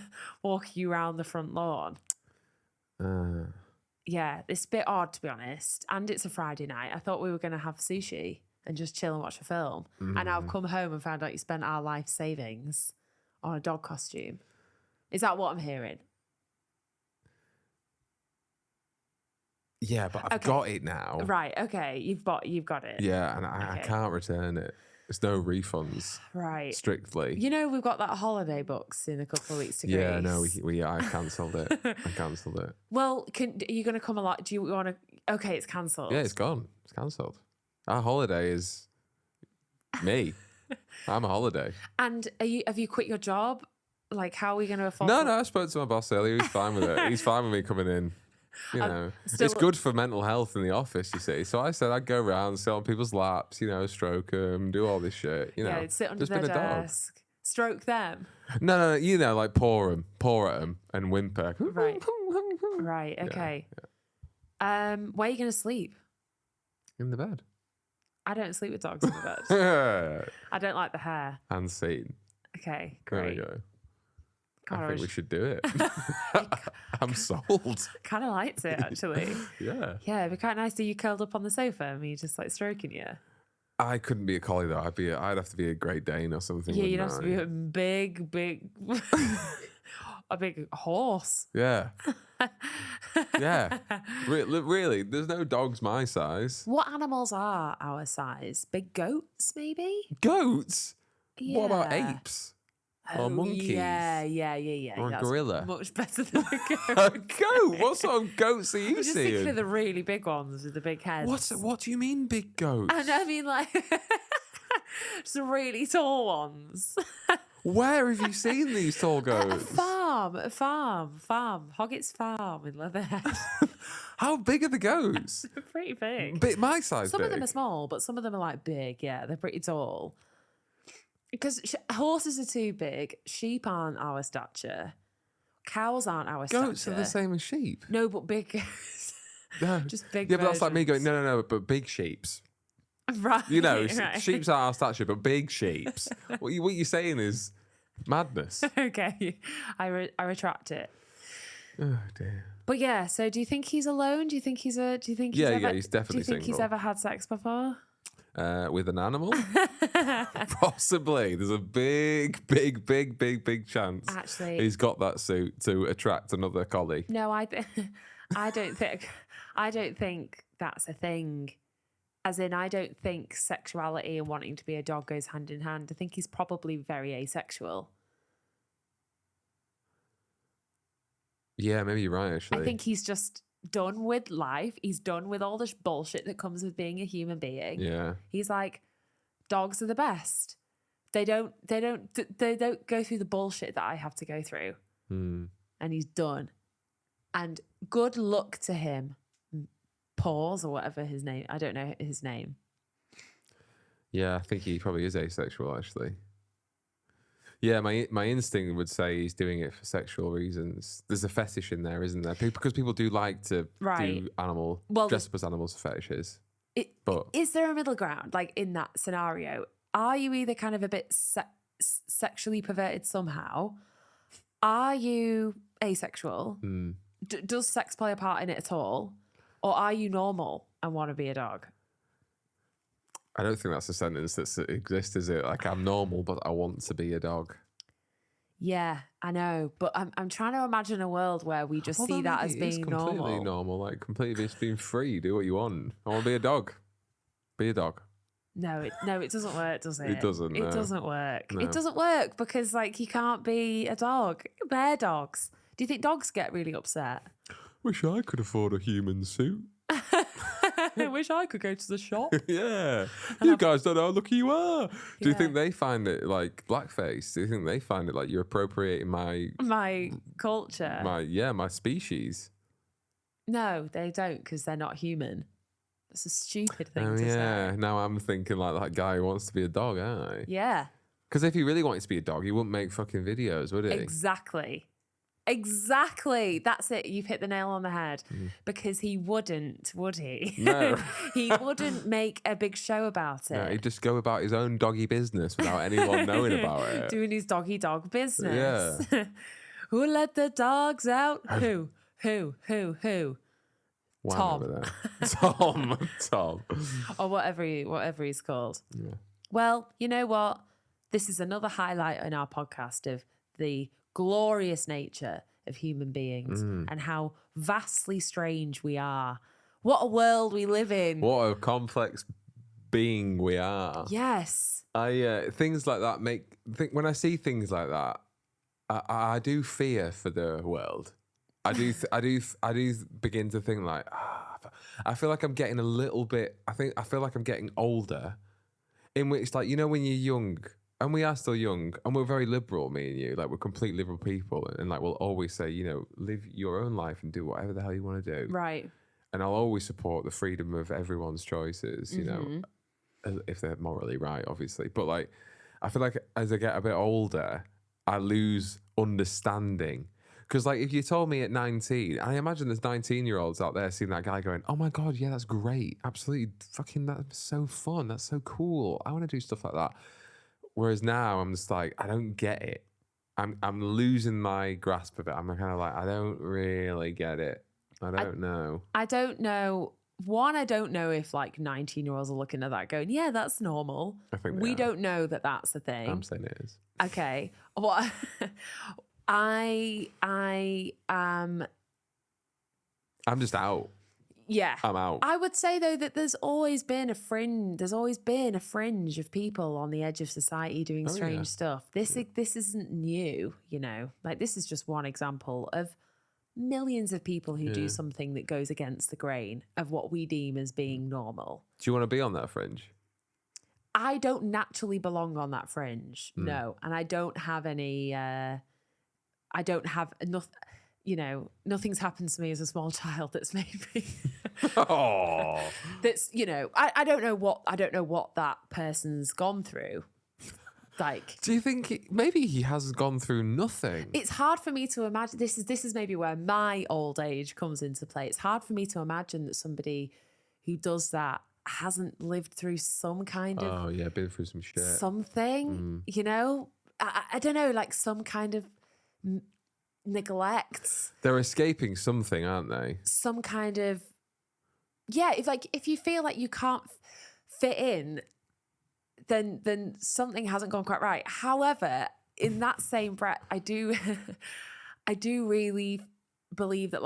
the front lawn. Yeah, it's a bit odd, to be honest. And it's a Friday night. I thought we were going to have sushi and just chill and watch a film. And I've come home and found out you spent our life savings on a dog costume. Is that what I'm hearing?
Yeah, but I've got it now.
Right, okay. You've got it.
Yeah, and I can't return it. There's no refunds.
Right.
Strictly.
We've got that holiday books in a couple of weeks to Greece.
Yeah, no, I cancelled it.
Well, are you going to come along? Do you want to? Okay, it's cancelled.
Yeah, it's gone. It's cancelled. Our holiday is me. I'm a holiday.
And have you quit your job? Like, how are we going to afford?
No, I spoke to my boss earlier. He's fine with it. He's fine with me coming in. It's good for mental health in the office, you see. So I said I'd go around, sit on people's laps, stroke them, do all this shit.
Yeah, sit under their desk, stroke them.
No, like paw at them and whimper.
Right, okay. Yeah. Where are you going to sleep?
In the bed.
I don't sleep with dogs in the bed. I don't like the hair.
And scene.
Okay, great.
There we go.
God,
I think we should do it. I'm sold.
Kind of liked it, actually.
Yeah.
Yeah, it'd be quite nice to you curled up on the sofa and me just like stroking you.
I couldn't be a collie though. I'd have to be a Great Dane or something.
Yeah, you'd have to be a big, a big horse.
Yeah. Yeah. Really, there's no dogs my size.
What animals are our size? Big goats, maybe?
Goats?
Yeah.
What about apes? Or monkeys?
Yeah.
Or a
That's
gorilla?
much better than a goat.
A goat? What sort of goats are you
I'm just thinking
seeing?
of the really big ones with the big heads.
What do you mean big goats?
And I mean, like, just really tall ones.
Where have you seen these tall goats?
A farm. Hoggett's Farm in Leatherhead.
How big are the goats?
They're pretty big.
My size
Some
big.
of them are small, but some of them are like big. Yeah, they're pretty tall. Because horses are too big. Sheep aren't our stature. Cows aren't our stature.
Goats are the same as sheep.
No, but big goats.
No.
Just big
Yeah, but that's like me going,
versions.
no, but big sheeps.
Right. Right.
Sheeps aren't our stature, but big sheeps. what you're saying is madness.
Okay. I retract it.
Oh, dear.
But yeah, so do you think he's alone? Do you think he's
Yeah, he's definitely
Do you think he's
single.
ever had sex before?
With an animal? Possibly. There's a big chance.
Actually,
he's got that suit to attract another collie.
No, I don't think that's a thing. As in, I don't think sexuality and wanting to be a dog goes hand in hand. I think he's probably very asexual.
Yeah, maybe you're right, actually.
I think he's just done with life. He's done with all the bullshit that comes with being a human being.
Yeah.
He's like, dogs are the best. They don't go through the bullshit that I have to go through.
Mm.
And he's done. And good luck to him. Pause or whatever his name. I don't know his name.
Yeah, I think he probably is asexual, actually. Yeah, my instinct would say he's doing it for sexual reasons. There's a fetish in there, isn't there? Because people do like to do dress up as animals for fetishes.
Is there a middle ground, like in that scenario? Are you either kind of a bit sexually perverted somehow? Are you asexual? Does sex play a part in it at all? Or are you normal and want to be a dog?
I don't think that's a sentence that exists, is it? Like, I'm normal, but I want to be a dog.
Yeah, I know. But I'm trying to imagine a world where we just see that as being normal.
Completely normal. Like, completely just being free. Do what you want. I want to be a dog. Be a dog.
No, it doesn't work, does it?
It doesn't. No.
It doesn't work.
No.
It doesn't work because, like, you can't be a dog. Bear dogs. Do you think dogs get really upset?
Wish I could afford a human suit.
I wish I could go to the shop.
Yeah. You guys don't know how lucky you are. Do you think they find it like blackface? Do you think they find it like you're appropriating my
culture?
My species?
No, they don't, because they're not human. That's a stupid thing to
yeah.
say.
Now I'm thinking like that guy who wants to be a dog, aren't I?
Yeah.
Because if he really wanted to be a dog, he wouldn't make fucking videos, would he?
Exactly. That's it. You've hit the nail on the head. Because he wouldn't, would he?
No.
He wouldn't make a big show about it.
No, he'd just go about his own doggy business without anyone knowing about it.
Doing his doggy dog business.
Yeah.
Who let the dogs out? Who?
Tom. Tom.
Or whatever he's called.
Yeah.
Well, you know what? This is another highlight in our podcast of the glorious nature of human beings and how vastly strange we are. What a world we live in.
What a complex being we are.
Yes.
Things like that when I see things like that, I do fear for the world. I do begin to think like, I feel like I'm getting a little bit, I feel like I'm getting older, in which, like, you know, when you're young, and we are still young, and we're very liberal, me and you, like, we're complete liberal people, and like, we'll always say, you know, live your own life and do whatever the hell you want to do.
Right.
And I'll always support the freedom of everyone's choices, you know, if they're morally right, obviously. But like, I feel like as I get a bit older, I lose understanding. Because, like, if you told me at 19, I imagine there's 19-year-olds out there seeing that guy going, oh my God, yeah, that's great. Absolutely. Fucking, that's so fun. That's so cool. I want to do stuff like that. Whereas now I'm just like, I don't get it. I'm losing my grasp of it. I'm kind of like, I don't really get it. I don't know.
I don't know. One, I don't know if like 19-year-olds are looking at that going, yeah, that's normal.
I think
we don't know that that's a thing.
I'm saying it is.
Okay. What? I'm
just out.
Yeah.
I'm out.
I would say though that there's always been a fringe of people on the edge of society doing strange stuff. This isn't new, you know. Like, this is just one example of millions of people who do something that goes against the grain of what we deem as being normal.
Do you want to be on that fringe?
I don't naturally belong on that fringe. No. And I don't have any I don't have enough, you know, nothing's happened to me as a small child that's made me that's, you know, I don't know what that person's gone through. Like,
do you think maybe he has gone through nothing?
It's hard for me to imagine. This is maybe where my old age comes into play. It's hard for me to imagine that somebody who does that hasn't lived through some kind of
been through some shit,
something, you know. I don't know, like some kind of neglect.
They're escaping something, aren't they?
Some kind of, yeah. If you feel like you can't fit in, then something hasn't gone quite right. However, in that same breath, I do really believe that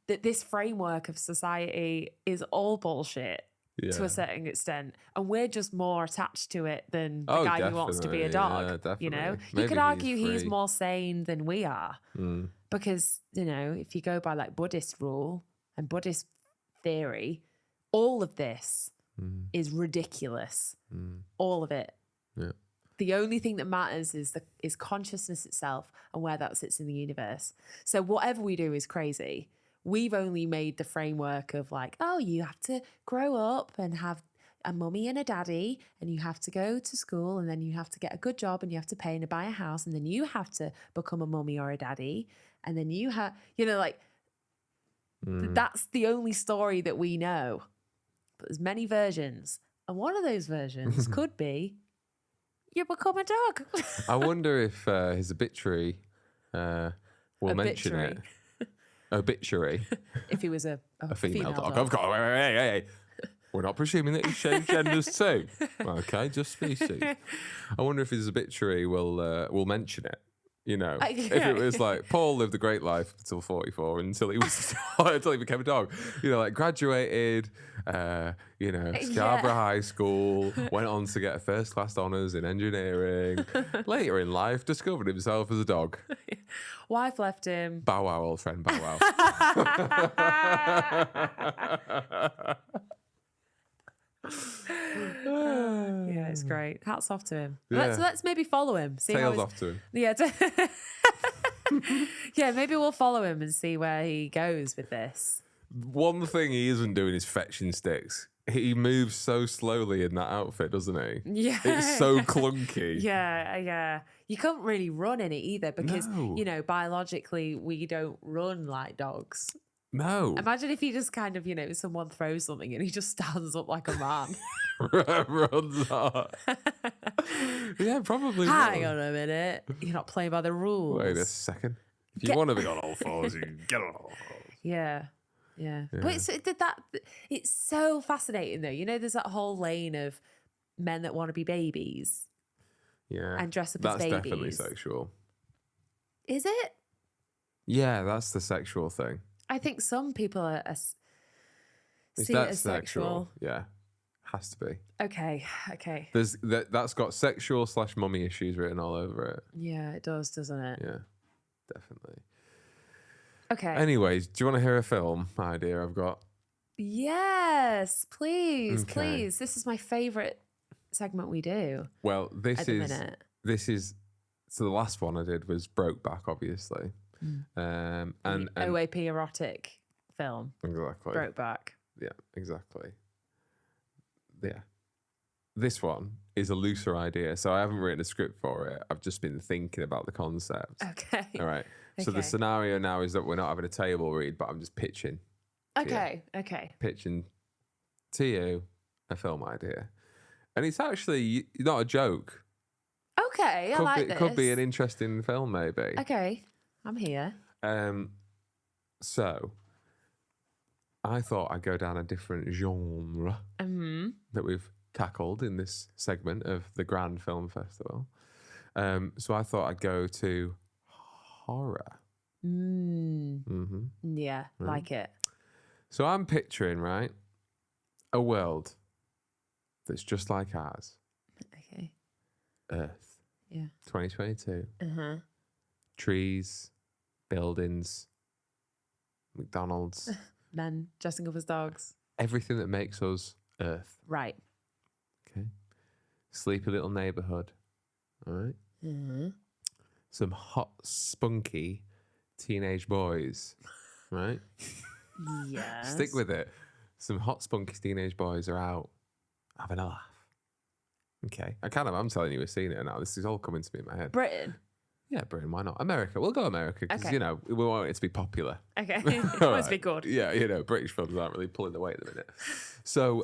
that this framework of society is all bullshit. Yeah. To a certain extent, and we're just more attached to it than the guy who wants to be a dog. You know, you could argue he's more sane than we are, Because, if you go by like Buddhist rule and Buddhist theory, all of this is ridiculous. All of it.
Yeah.
The only thing that matters is consciousness itself and where that sits in the universe. So whatever we do is crazy. We've only made the framework of like, oh, you have to grow up and have a mummy and a daddy, and you have to go to school, and then you have to get a good job, and you have to pay and buy a house, and then you have to become a mummy or a daddy, and then you have, that's the only story that we know. But there's many versions, and one of those versions could be you become a dog.
I wonder if his obituary will mention it. Obituary.
If he was a
female dog. Of course. Hey. We're not presuming that he's changed genders too. Okay, just species. I wonder if his obituary will mention it. If it was like Paul lived a great life until 44, until he became a dog. Graduated, Scarborough High School, went on to get a first-class honours in engineering. Later in life, discovered himself as a dog.
Wife left him.
Bow wow, old friend, bow wow.
Yeah, it's great. Hats off to him.
Yeah.
Let's maybe follow him.
Tails off to him.
Yeah. Yeah, maybe we'll follow him and see where he goes with this.
One thing he isn't doing is fetching sticks. He moves so slowly in that outfit, doesn't he?
Yeah.
It's so clunky.
Yeah. You can't really run in it either because,
No.
Biologically, we don't run like dogs.
No.
Imagine if he just kind of, someone throws something and he just stands up like a man.
Runs out. Yeah, probably.
Hang on a minute. You're not playing by the rules.
Wait a second. If you want to be on all fours, you can get on all fours.
Yeah. But it's so fascinating though. There's that whole lane of men that want to be babies.
Yeah.
And dress up as babies.
That's definitely sexual.
Is it?
Yeah, that's the sexual thing.
I think some people see it
that
as
sexual?
sexual.
Yeah. Has to be.
Okay.
That's got sexual / mummy issues written all over it.
Yeah, it does, doesn't it?
Yeah, definitely.
Okay.
Anyways, do you want to hear a film idea I've got?
Yes, please,
Okay.
please. This is my favourite segment we do.
Well,
at the minute.
So the last one I did was Brokeback, obviously. And
OAP erotic film.
Exactly.
Brokeback.
Yeah, exactly. Yeah. This one is a looser idea, so I haven't written a script for it. I've just been thinking about the concept.
Okay.
All right. So the
Okay.
scenario now is that we're not having a table read, but I'm just pitching.
Okay.
Pitching to you a film idea. And it's actually not a joke.
Okay, I like this.
Could be an interesting film, maybe.
Okay, I'm here.
So I thought I'd go down a different genre that we've tackled in this segment of the Grand Film Festival. So I thought I'd go to horror.
Yeah, like it.
So I'm picturing, right, a world that's just like ours.
Okay.
Earth.
Yeah.
2022. Trees, buildings, McDonald's.
Men dressing up as dogs.
Everything that makes us Earth.
Right.
Okay. Sleepy little neighborhood. All right. Some hot, spunky teenage boys. Right?
Yes.
Stick with it. Some hot, spunky teenage boys are out having a laugh. Okay. I'm telling you, we've seen it now. This is all coming to me in my head.
Britain.
Yeah, Britain, why not? America. We'll go America because,
Okay.
we want it to be popular.
Okay. It
All
must be
right.
good.
Yeah, British films aren't really pulling the weight at the minute. So,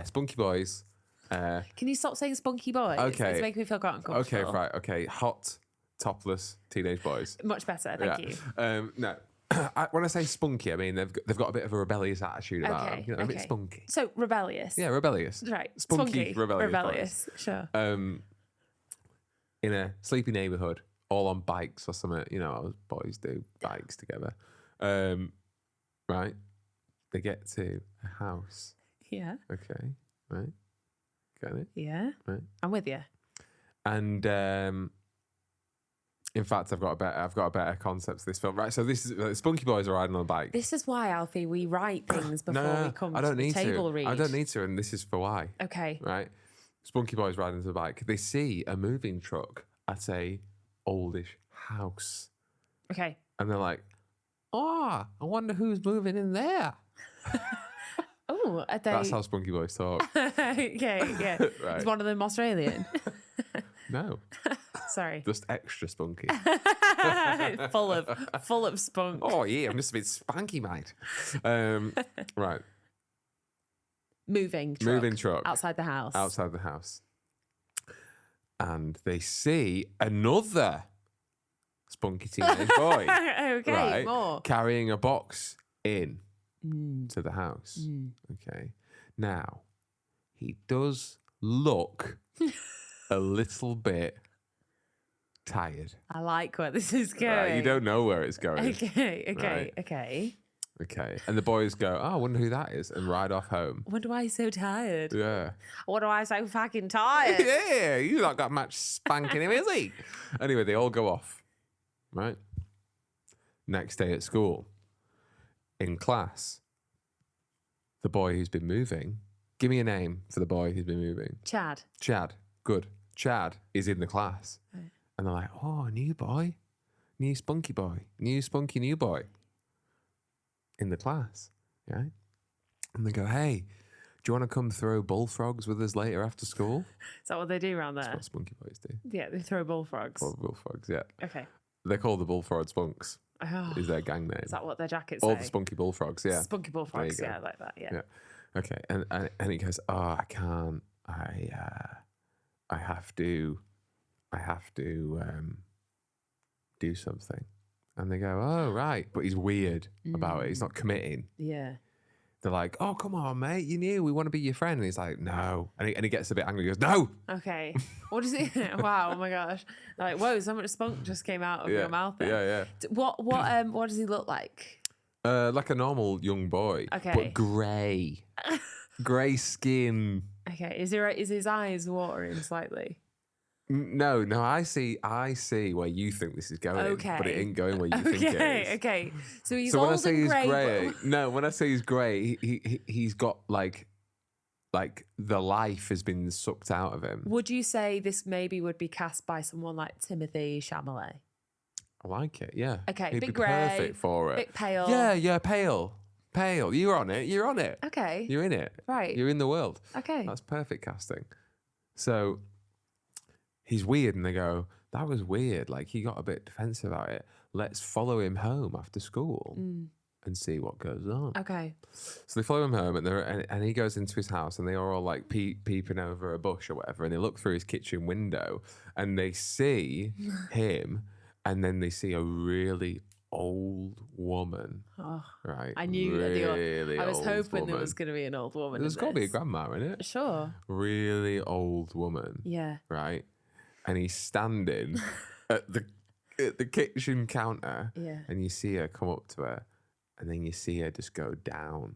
spunky boys.
Can you stop saying spunky boys?
Okay.
It's making me feel quite uncomfortable.
Okay, right. Okay. Hot, topless teenage boys.
Much better, thank you.
No. When I say spunky, I mean they've got a bit of a rebellious attitude about them.
Okay,
A bit spunky.
So, rebellious.
Yeah, rebellious.
Right.
Spunky, rebellious.
Rebellious, sure.
In a sleepy neighborhood, all on bikes or something. How boys do bikes together. Right. They get to a house.
Yeah.
Okay. Right. Got it.
Yeah.
Right.
I'm with you.
And In fact, I've got a better concept to this film. Right, so this is Spunky Boys are riding on a bike.
This is why, Alfie, we write things before we come to the table read.
I don't need to, and this is for why.
Okay.
Right, Spunky Boys riding on a bike. They see a moving truck at a oldish house.
Okay.
And they're like, "Oh, I wonder who's moving in there."
Oh, are they...
That's how Spunky Boys talk.
Okay, yeah.
Right.
Is one of them Australian?
No.
Sorry.
Just extra spunky.
full of spunk.
Oh yeah, I'm just a bit spunky, mate. Right.
Moving truck. Outside the house.
Outside the house. And they see another spunky teenage boy.
Okay,
right,
more.
carrying a box in to the house. Okay. Now, he does look a little bit tired.
I like where this is going.
Right, you don't know where it's going.
Okay.
Okay. And the boys go, "Oh, I wonder who that is," and ride off home.
Wonder why he's so tired.
Yeah.
What am I so fucking tired?
Yeah, you not got much spanking him, is he? Anyway, they all go off. Right. Next day at school, in class, the boy who's been moving. Give me a name for the boy who's been moving.
Chad.
Good. Chad is in the class. Right. And they're like, "Oh, new boy. New spunky boy. New spunky new boy." In the class. Yeah. And they go, "Hey, do you want to come throw bullfrogs with us later after school?"
Is that what they do around there?
That's what spunky boys do.
Yeah, they throw bullfrogs.
Bullfrogs, yeah.
Okay.
They're called the Bullfrog Spunks.
Oh,
is their gang name.
Is that what their jackets say?
All the spunky bullfrogs, yeah.
Spunky bullfrogs, yeah, like that, yeah.
Okay, and he goes, "Oh, I can't. I have to do something." And they go, "Oh, right." But he's weird about it. He's not committing.
Yeah.
They're like, "Oh, come on, mate. You knew we want to be your friend." And he's like, "No." And he gets a bit angry. He goes, "No."
Okay. What is it? Wow. Oh my gosh. Like, whoa, so much spunk just came out of your mouth there.
Yeah.
What does he look like?
Like a normal young boy.
Okay.
But grey. Grey skin.
Okay. Is his eyes watering slightly?
No, I see where you think this is going,
okay.
But it ain't going where you think it is.
Okay. So he's
when
old
I say
and
he's
grey.
No, when I say he's grey, he's got like the life has been sucked out of him.
Would you say this maybe would be cast by someone like Timothée Chalamet?
I like it, yeah.
Okay,
he'd
bit
be
grey,
perfect for it.
bit pale.
Yeah, pale. You're on it.
Okay.
You're in it.
Right.
You're in the world.
Okay.
That's perfect casting. So he's weird, and they go, "That was weird. Like, he got a bit defensive about it. Let's follow him home after school and see what goes on."
Okay.
So they follow him home, and he goes into his house, and they are all like peeping over a bush or whatever, and they look through his kitchen window, and they see him, and then they see a really old woman.
Oh,
right.
I knew.
Really
I was
old
hoping
woman.
there was going to be an old woman.
There's got to be a grandma in it.
Sure.
Really old woman.
Yeah.
Right. And he's standing at the kitchen counter.
Yeah.
And you see her come up to her, and then you see her just go down.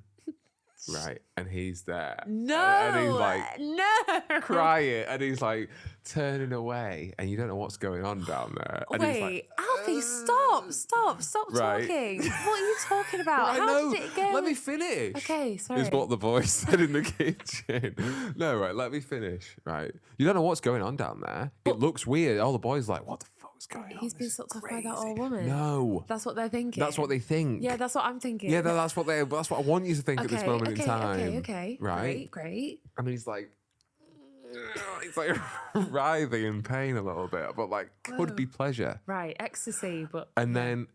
Right. And he's there.
No.
And he's like
no.
crying, and he's like turning away, and you don't know what's going on down there. And he's
Wait,
like,
Alfie, stop
Right.
talking. What are you talking about? How did it go?
Let me finish.
Okay, sorry.
Is what the boy said in the kitchen. No, right, let me finish. Right. You don't know what's going on down there. It looks weird. All the boys are like, "What the fuck's going on?
He's been
This is
sucked off by that
crazy."
old woman.
No.
That's what they're thinking.
That's what they think.
Yeah, that's what I'm thinking.
Yeah, that's what I want you to think at this moment in time.
Okay.
Right?
Great.
And he's like writhing in pain a little bit, but like could be pleasure.
Right, ecstasy, but
And then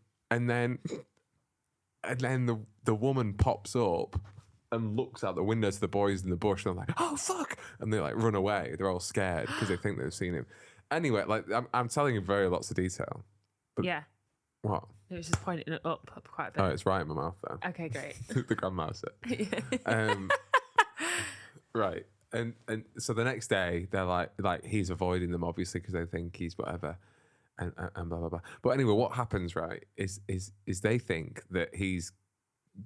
the woman pops up and looks out the window to the boys in the bush, and they're like, "Oh fuck!" And they like run away. They're all scared because they think they've seen him. Anyway, like I'm telling you very lots of detail. But
yeah.
What?
It was just pointing it up quite a bit.
Oh, it's right in my mouth though.
Okay, great.
The grandma said. Right. And so the next day they're like he's avoiding them obviously because they think he's whatever, and blah blah blah. But anyway, what happens right is they think that he's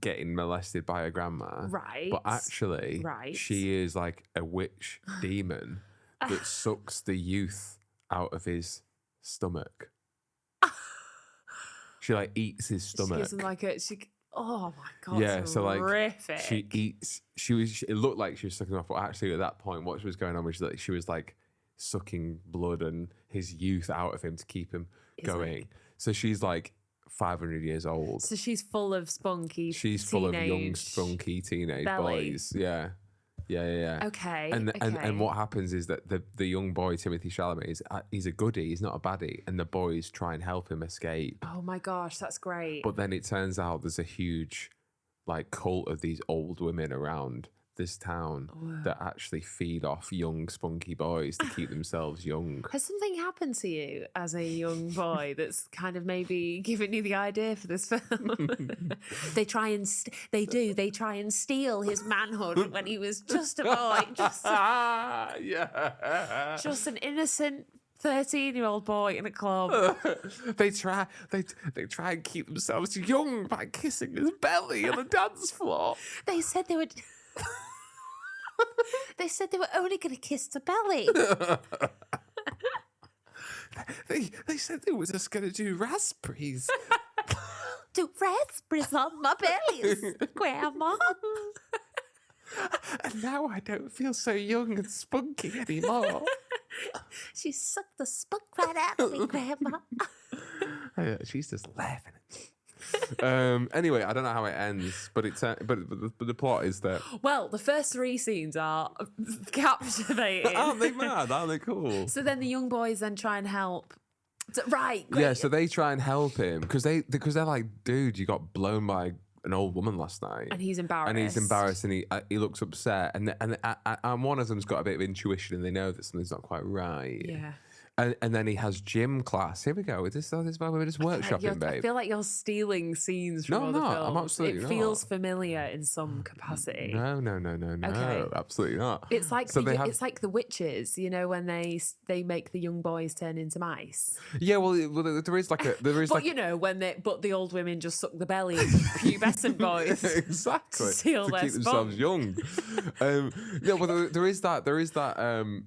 getting molested by a grandma,
right?
But actually, she is like a witch demon that sucks the youth out of his stomach. She like eats his stomach.
She gives him like oh my God.
Yeah,
it's
so like
horrific.
she eats. It looked like she was sucking off, but actually at that point, what was going on was that she was like sucking blood and his youth out of him to keep him going. So she's like 500 years old.
So she's full of spunky.
She's full of young, spunky teenage boys. Yeah.
Okay.
And what happens is that the young boy Timothy Chalamet he's a goodie. He's not a baddie, and the boys try and help him escape.
Oh my gosh, that's great.
But then it turns out there's a huge like cult of these old women around this town that actually feed off young spunky boys to keep themselves young.
Has something happened to you as a young boy that's kind of maybe given you the idea for this film? They try and steal his manhood when he was just a boy, just an innocent 13-year-old boy in a club.
They try and keep themselves young by kissing his belly on the dance floor.
They said they would. They said they were only going to kiss the belly.
They said they were just going to do raspberries.
Do raspberries on my belly, Grandma.
And now I don't feel so young and spunky anymore.
She sucked the spunk right out of me, Grandma.
She's just laughing at me. Anyway, I don't know how it ends, but the plot is that.
Well, the first 3 scenes are captivating.
Aren't they mad? Aren't they cool?
So then the young boys then try and help. Right. Great.
Yeah. So they try and help him because they're like, dude, you got blown by an old woman last night,
and he's embarrassed.
And he looks upset, and one of them's got a bit of intuition, and they know that something's not quite right.
Yeah.
And then he has gym class. Here we go. This is why we're just workshopping, babe.
I feel like you're stealing scenes from other films.
I'm absolutely not.
It feels familiar in some capacity.
No.
Okay.
Absolutely not.
It's like it's like the witches, you know, when they make the young boys turn into mice.
Yeah, well, there is.
But you know, but the old women just suck the bellies of pubescent boys.
Exactly.
To
keep themselves young. Yeah, well, there is that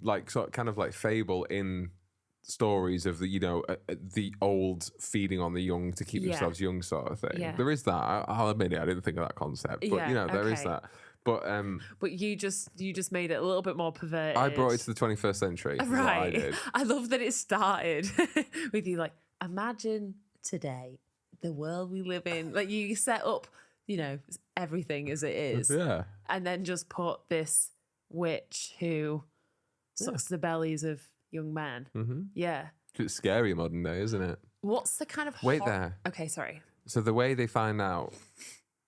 like sort of kind of like fable in stories of the old feeding on the young to keep themselves young sort of thing.
Yeah.
There is that. I'll admit it. I didn't think of that concept, but there is that. But
you just made it a little bit more perverted.
I brought it to the 21st century.
Right.
I did.
I love that it started with you like, imagine today the world we live in. Like you set up, everything as it is.
Yeah.
And then just put this witch who sucks the bellies of young men.
Mm-hmm.
Yeah.
It's scary modern day, isn't it?
What's the kind of
Wait there.
Okay, sorry.
So the way they find out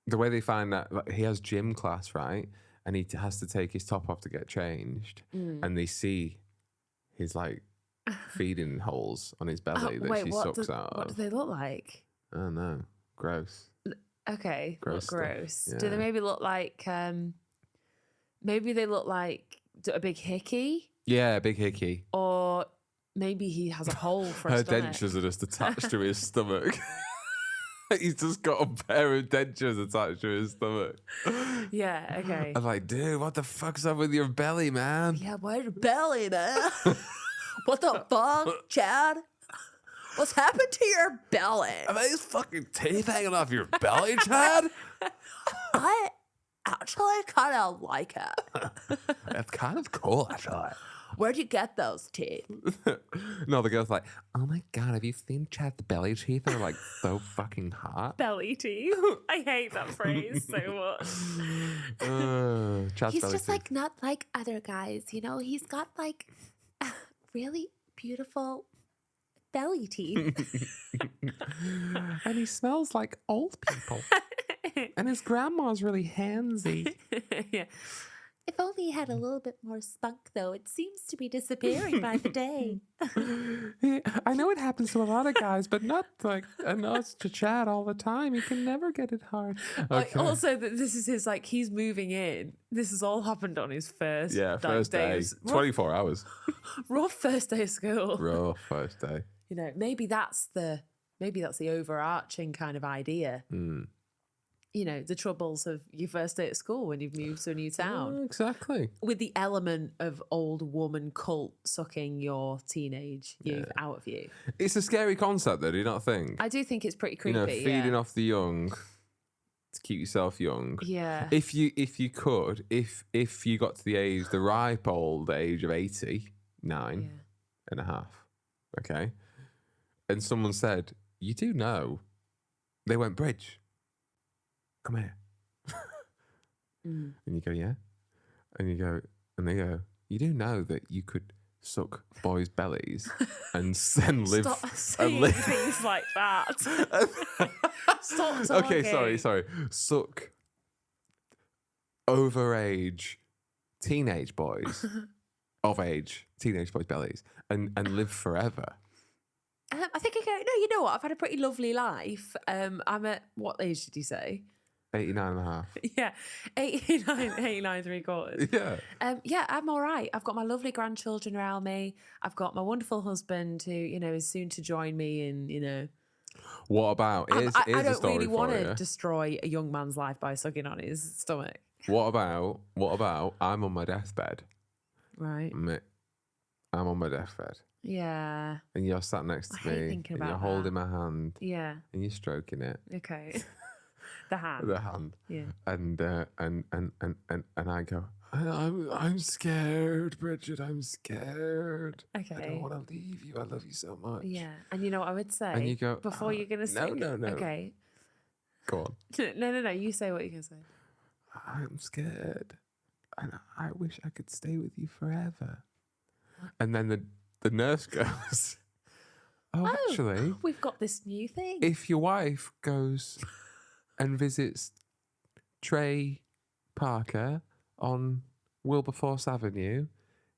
like, he has gym class, right? And he has to take his top off to get changed. And they see his like feeding holes on his belly that she sucks out of.
What do they look like?
I don't know. Gross.
Okay.
Gross.
Gross.
Yeah.
Do they maybe look like a big hickey?
Yeah, big hickey.
Or maybe he has a hole for his stomach.
Dentures are just attached to his stomach. He's just got a pair of dentures attached to his stomach.
Yeah, okay.
I'm like, dude, what the fuck's up with your belly, man?
Yeah, where's your belly, man? What the fuck, Chad? What's happened to your belly?
Are these fucking teeth hanging off your belly, Chad?
I actually kind of like it.
It's kind of cool, actually.
Where'd you get those teeth?
No, the girl's like, oh my God, have you seen Chad's belly teeth? They're like so fucking hot.
Belly teeth. I hate that phrase so much.
Chad's
He's
belly
just
teeth.
like not like other guys, He's got like really beautiful belly teeth.
And he smells like old people. And his grandma's really handsy.
Yeah.
If only he had a little bit more spunk, though. It seems to be disappearing by the day.
I know it happens to a lot of guys, but not like us to Chad all the time. He can never get it hard.
Like, also, that this is his he's moving in. This has all happened on his first
first day. 24 hours.
Rough first day of school.
Rough first day.
Maybe that's the overarching kind of idea. you know, the troubles of your first day at school when you've moved to a new town.
Exactly.
With the element of old woman cult sucking your teenage youth out of you.
It's a scary concept, though. Do you not think?
I do think it's pretty creepy.
You know, feeding off the young to keep yourself young.
Yeah.
If you could, if you got to the ripe old age of 89 and a half, okay, and someone said, "You do know," they went, "Bridge, come here," and you go, "Yeah," and you go, and they go, "You do know that you could suck boys' bellies and then live
Stop saying things like that. Stop talking.
Okay, sorry. Suck overage teenage boys teenage boys' bellies and live forever."
I think I go, no, you know what? I've had a pretty lovely life. I'm at, what age did you say?
89 and a half.
Yeah, 89 3/4.
Yeah.
I'm all right. I've got my lovely grandchildren around me. I've got my wonderful husband who, you know, is soon to join me in, you know.
What about, here's
I
a
don't
story
really want
for
to
you.
destroy a young man's life by sucking on his stomach.
What about I'm on my deathbed.
Right.
I'm on my deathbed.
Yeah.
And you're sat next to
I hate
me
thinking
and you're
about
holding
that.
my hand.
Yeah.
And you're stroking it.
Okay. The hand.
The hand.
Yeah.
And I go, I'm scared, Bridget. I'm scared.
Okay.
I don't want to leave you. I love you so much.
Yeah. And you know what I would say?
And you go,
before you're going to say.
No.
Okay.
Go on.
No. You say what you're going to say.
I'm scared. And I wish I could stay with you forever. And then the nurse goes, oh, actually,
we've got this new thing.
if your wife goes and visits Trey Parker on Wilberforce Avenue,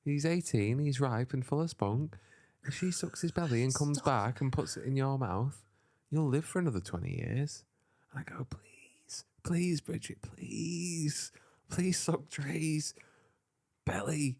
he's 18, he's ripe and full of spunk, and she sucks his belly and comes back and puts it in your mouth, you'll live for another 20 years. And I go, please, Bridget, please suck Trey's belly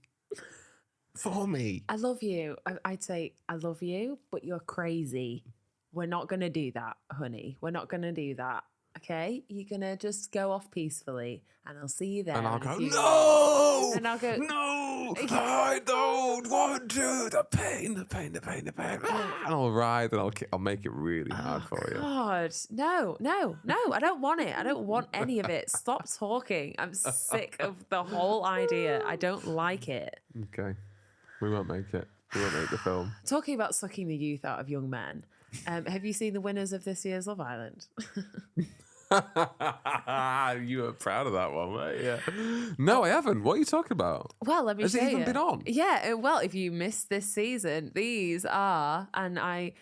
for me.
I love you. I'd say, I love you, but you're crazy. We're not going to do that, honey. We're not going to do that. Okay? You're going to just go off peacefully and I'll see you there.
And I'll go,
no! And I'll go,
no, I don't want to. The pain. And I'll writhe and I'll make it really hard for you.
God, no. I don't want it. I don't want any of it. Stop talking. I'm sick of the whole idea. I don't like it.
Okay. We won't make it. We won't make the film.
Talking about sucking the youth out of young men, have you seen the winners of this year's Love Island?
You were proud of that one, right? Yeah. No, I haven't. What are you talking about?
Well, let me
Has
show
it even
you.
been on?
Yeah. Well, if you missed this season, these are, and I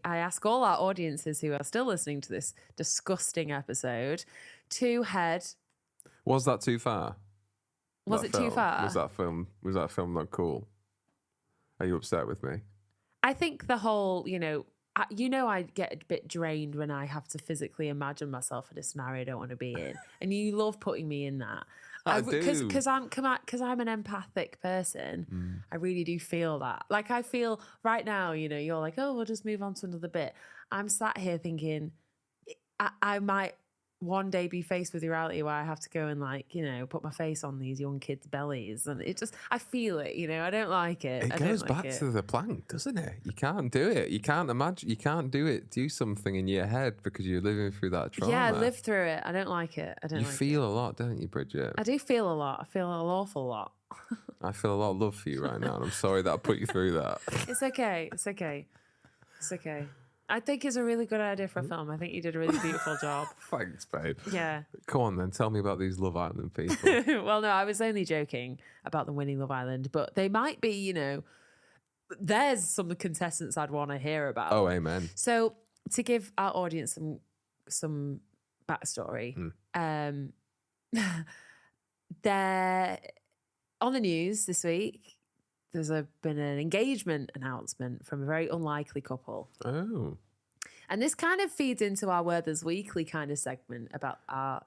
ask all our audiences who are still listening to this disgusting episode to head.
Was that too far?
Was it too far?
Was that film not cool? Are you upset with me?
I think the whole, I get a bit drained when I have to physically imagine myself in a scenario I don't want to be in, and you love putting me in that.
I do.
Because I'm an empathic person. I really do feel that. Like I feel right now, you're like, oh, we'll just move on to another bit. I'm sat here thinking, I might one day be faced with the reality where I have to go and put my face on these young kids' bellies, and I feel it. I don't like it.
It goes back to the plank, doesn't it? You can't do it. You can't imagine. You can't do something in your head because you're living through that trauma.
Yeah, I live through it. I don't like it.
You feel a lot, don't you, Bridget?
I do feel a lot. I feel an awful lot.
I feel a lot of love for you right now, and I'm sorry that I put you through that.
It's okay. I think it's a really good idea for a film. I think you did a really beautiful job.
Thanks, babe.
Yeah.
Come on then, tell me about these Love Island people.
Well, no, I was only joking about them winning Love Island, but they might be, there's some contestants I'd want to hear about.
Oh, amen.
So to give our audience some backstory, they're on the news this week. There's been an engagement announcement from a very unlikely couple.
Oh.
And this kind of feeds into our Werther's Weekly kind of segment about our,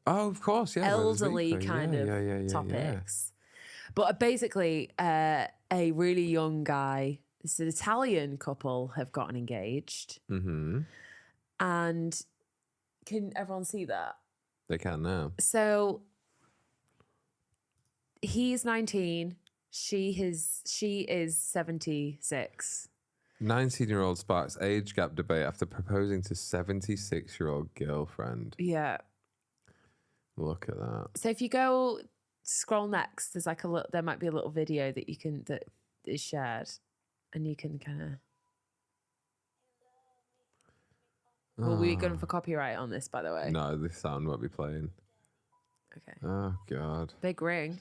Oh, of course, yeah.
elderly kind of topics. But basically, a really young guy, it's an Italian couple, have gotten engaged.
Mm-hmm.
And can everyone see that?
They can now.
So he's 19. She is 76.
19-year-old sparks age gap debate after proposing to 76-year-old girlfriend.
Yeah.
Look at that.
So if you go scroll next, there's like there might be a little video that that is shared, and you can kind of. Will we going for copyright on this, by the way?
No, this sound won't be playing.
Okay.
Oh God.
Big ring.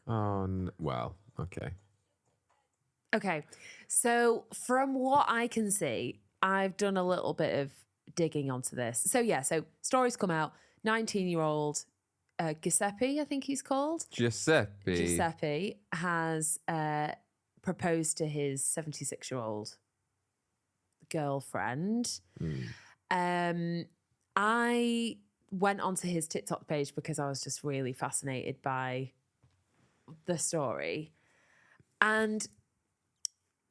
Well, okay.
Okay. So from what I can see, I've done a little bit of digging onto this. So yeah, so stories come out. 19-year-old Giuseppe, I think he's called.
Giuseppe
has proposed to his 76-year-old girlfriend. I went onto his TikTok page because I was just really fascinated by the story, and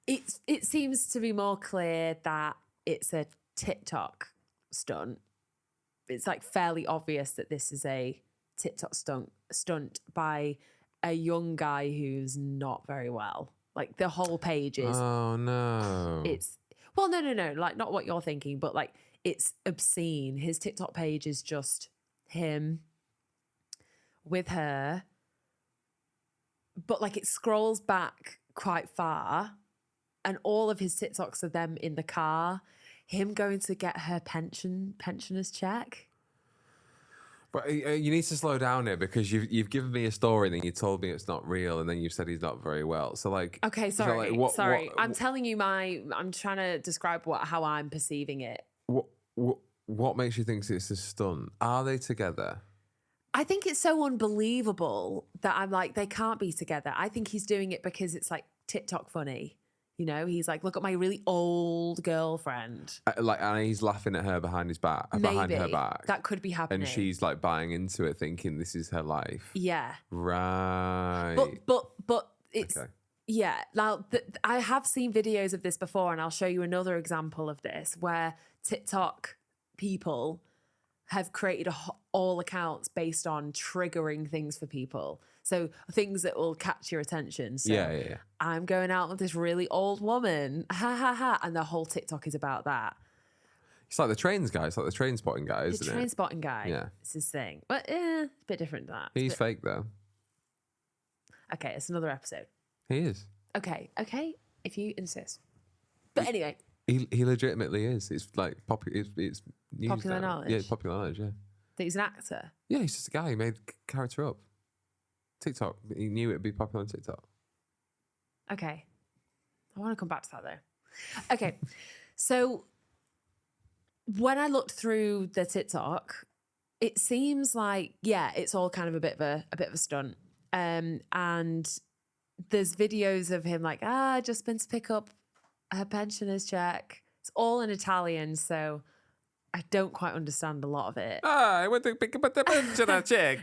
it seems to be more clear that it's a TikTok stunt. It's like fairly obvious that this is a TikTok stunt by a young guy who's not very well. Like the whole page is.
Oh no.
No. Like not what you're thinking, but like it's obscene. His TikTok page is just him with her, but like it scrolls back quite far, and all of his TikToks are them in the car, him going to get her pensioner's check.
But you need to slow down here because you've given me a story and then you told me it's not real and then you said he's not very well. So like,
okay, sorry,
so like,
sorry. I'm telling you I'm trying to describe how I'm perceiving it.
What makes you think it's a stunt? Are they together?
I think it's so unbelievable that I'm like, they can't be together. I think he's doing it because it's like TikTok funny. You know, he's like, look at my really old girlfriend.
And he's laughing at her behind her back.
That could be happening.
And she's like buying into it, thinking this is her life.
Yeah.
Right.
But it's okay. Yeah. Now I have seen videos of this before, and I'll show you another example of this where TikTok people have created all accounts based on triggering things for people. So things that will catch your attention. So
yeah.
I'm going out with this really old woman. Ha ha ha. And the whole TikTok is about that.
It's like the trains guy. It's like the train spotting guy, isn't it?
The train spotting guy.
Yeah.
It's his thing. But it's a bit different than that.
He's fake though.
Okay, it's another episode.
He is.
Okay. If you insist. But anyway.
He legitimately is. It's like it's news
popular
now.
knowledge.
Yeah, it's popular knowledge, yeah.
That he's an actor?
Yeah, he's just a guy who made character up. TikTok. He knew it'd be popular on TikTok.
Okay. I want to come back to that though. Okay. So when I looked through the TikTok, it seems like, yeah, it's all kind of a bit of a stunt. And there's videos of him like, just been to pick up her pensioner's check. It's all in Italian, so I don't quite understand a lot of it.
I went to pick up the pensioner check.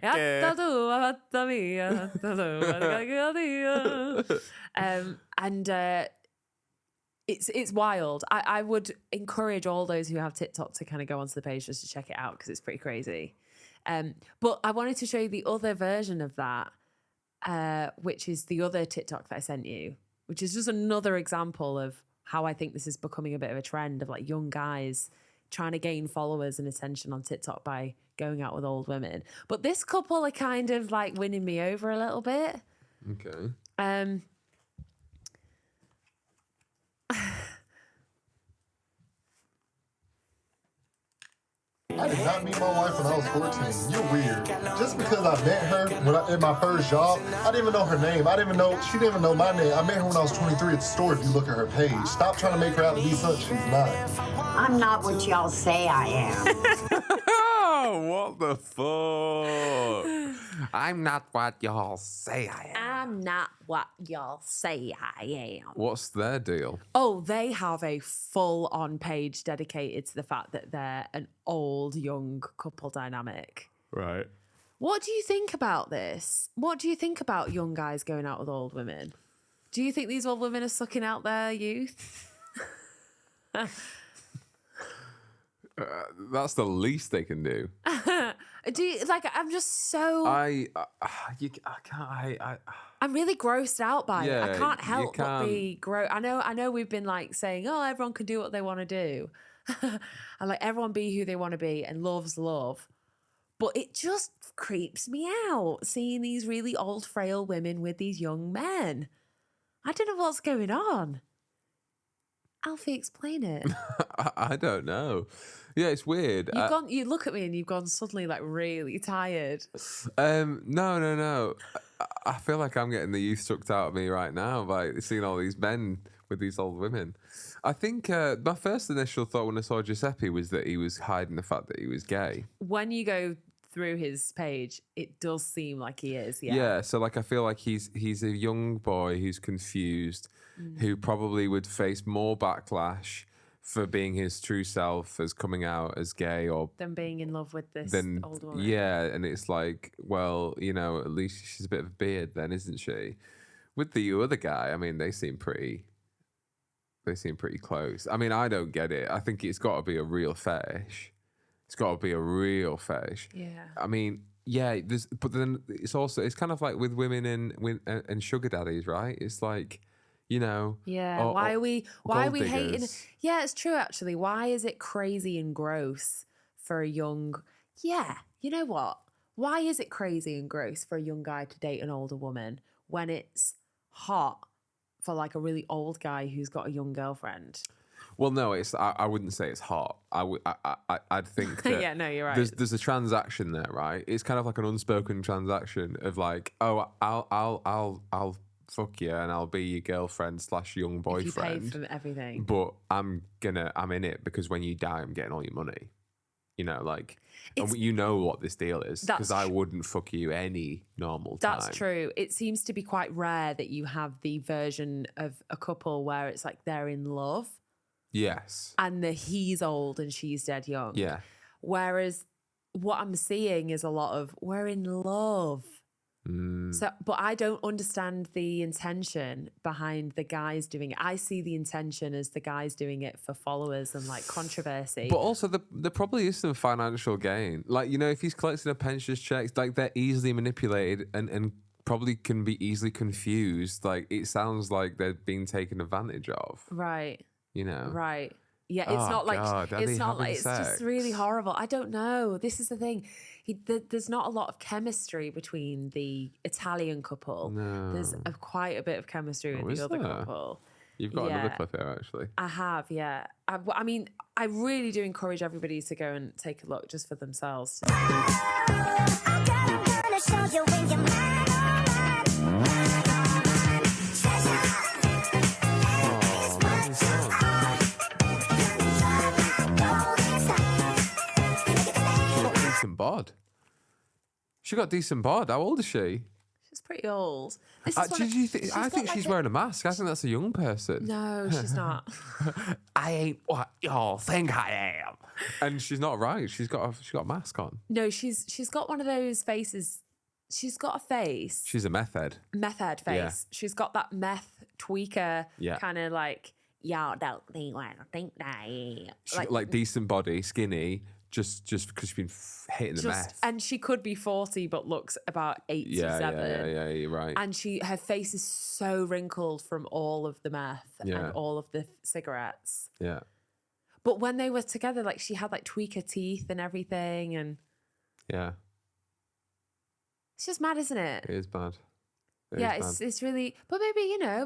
It's wild. I would encourage all those who have TikTok to kind of go onto the page just to check it out because it's pretty crazy. But I wanted to show you the other version of that, which is the other TikTok that I sent you, which is just another example of how I think this is becoming a bit of a trend of like young guys trying to gain followers and attention on TikTok by going out with old women. But this couple are kind of like winning me over a little bit.
Okay.
I did not meet my wife when I was 14. You're weird. Just because I met her in my first job, I didn't even know her name. She didn't even know my name. I met her when I was 23 at the store if you look at her page. Stop trying to make her out to be something she's not.
I'm not what y'all say I am.
What the fuck? I'm not what y'all say I am.
I'm not what y'all say I am.
What's their deal?
Oh, they have a full-on page dedicated to the fact that they're an old, young couple dynamic.
Right.
What do you think about this? What do you think about young guys going out with old women? Do you think these old women are sucking out their youth?
That's the least they can do.
Do you, like, I'm just so...
I can't.
I'm really grossed out by it. I
Yeah,
can't
you
help but
can't.
be gross. I know we've been like saying, oh, everyone can do what they want to do. And like everyone be who they want to be and love's love. But it just creeps me out seeing these really old, frail women with these young men. I don't know what's going on. Alfie, explain it.
I don't know. Yeah, it's weird.
You look at me and you've gone suddenly like really tired.
No. I feel like I'm getting the youth sucked out of me right now by seeing all these men with these old women. I think my first initial thought when I saw Giuseppe was that he was hiding the fact that he was gay.
When you go through his page, it does seem like he is. Yeah.
Yeah. So like, I feel like he's a young boy who's confused, who probably would face more backlash for being his true self as coming out as gay or
Than being in love with this old woman.
Yeah, and it's like, well, at least she's a bit of a beard then, isn't she? With the other guy, I mean, they seem pretty close. I mean, I don't get it. I think it's got to be a real fetish. It's got to be a real fetish.
Yeah.
I mean, yeah, but then it's kind of like with women and sugar daddies, right? It's like,
Yeah. Why are we hating?
diggers.
Yeah, it's true actually. Why is it crazy and gross for a young? Yeah. You know what? Why is it crazy and gross for a young guy to date an older woman when it's hot for like a really old guy who's got a young girlfriend?
Well, no, I wouldn't say it's hot. I'd think that
Yeah, no, you're right.
There's a transaction there, right? It's kind of like an unspoken transaction of like, oh, I'll fuck you and I'll be your girlfriend / young boyfriend.
You pay for everything.
But I'm in it because when you die, I'm getting all your money. And you know what this deal is because I wouldn't fuck you any normal time.
That's true. It seems to be quite rare that you have the version of a couple where it's like they're in love.
Yes.
And he's old and she's dead young.
Yeah.
Whereas what I'm seeing is a lot of we're in love. So, but I don't understand the intention behind the guys doing it. I see the intention as the guys doing it for followers and like controversy.
But also, there probably is some financial gain. Like, if he's collecting a pensions checks, like they're easily manipulated and probably can be easily confused. Like, it sounds like they're being taken advantage of.
Right. Right. Yeah,
Oh,
it's not like
God, are
it's
they
not
having
like it's just
sex?
really horrible. I don't know. This is the thing. There's not a lot of chemistry between the Italian couple.
No.
There's quite a bit of chemistry with
is
the other
there?
couple.
You've got another
Yeah.
clip here, actually.
I have, yeah. I mean, I really do encourage everybody to go and take a look just for themselves.
Decent bod. She got decent bod. How old is she?
She's pretty old. This is
I think she's wearing a mask. I think that's a young person.
No, she's not.
I ain't what y'all think I am. And she's not right. She's got a mask on.
No, she's got one of those faces. She's got a face.
She's a meth head.
Meth head face.
Yeah.
She's got that meth tweaker
Yeah.
kind of like, y'all don't think what I think I am.
She's got like decent body, skinny, just because she's been hitting the meth.
And she could be 40 but looks about 87.
Yeah, you're right.
And her face is so wrinkled from all of the meth
Yeah.
and all of the cigarettes.
Yeah.
But when they were together, like she had like tweaker teeth and everything, and
Yeah.
it's just mad, isn't it?
It is bad.
Yeah, it's really. But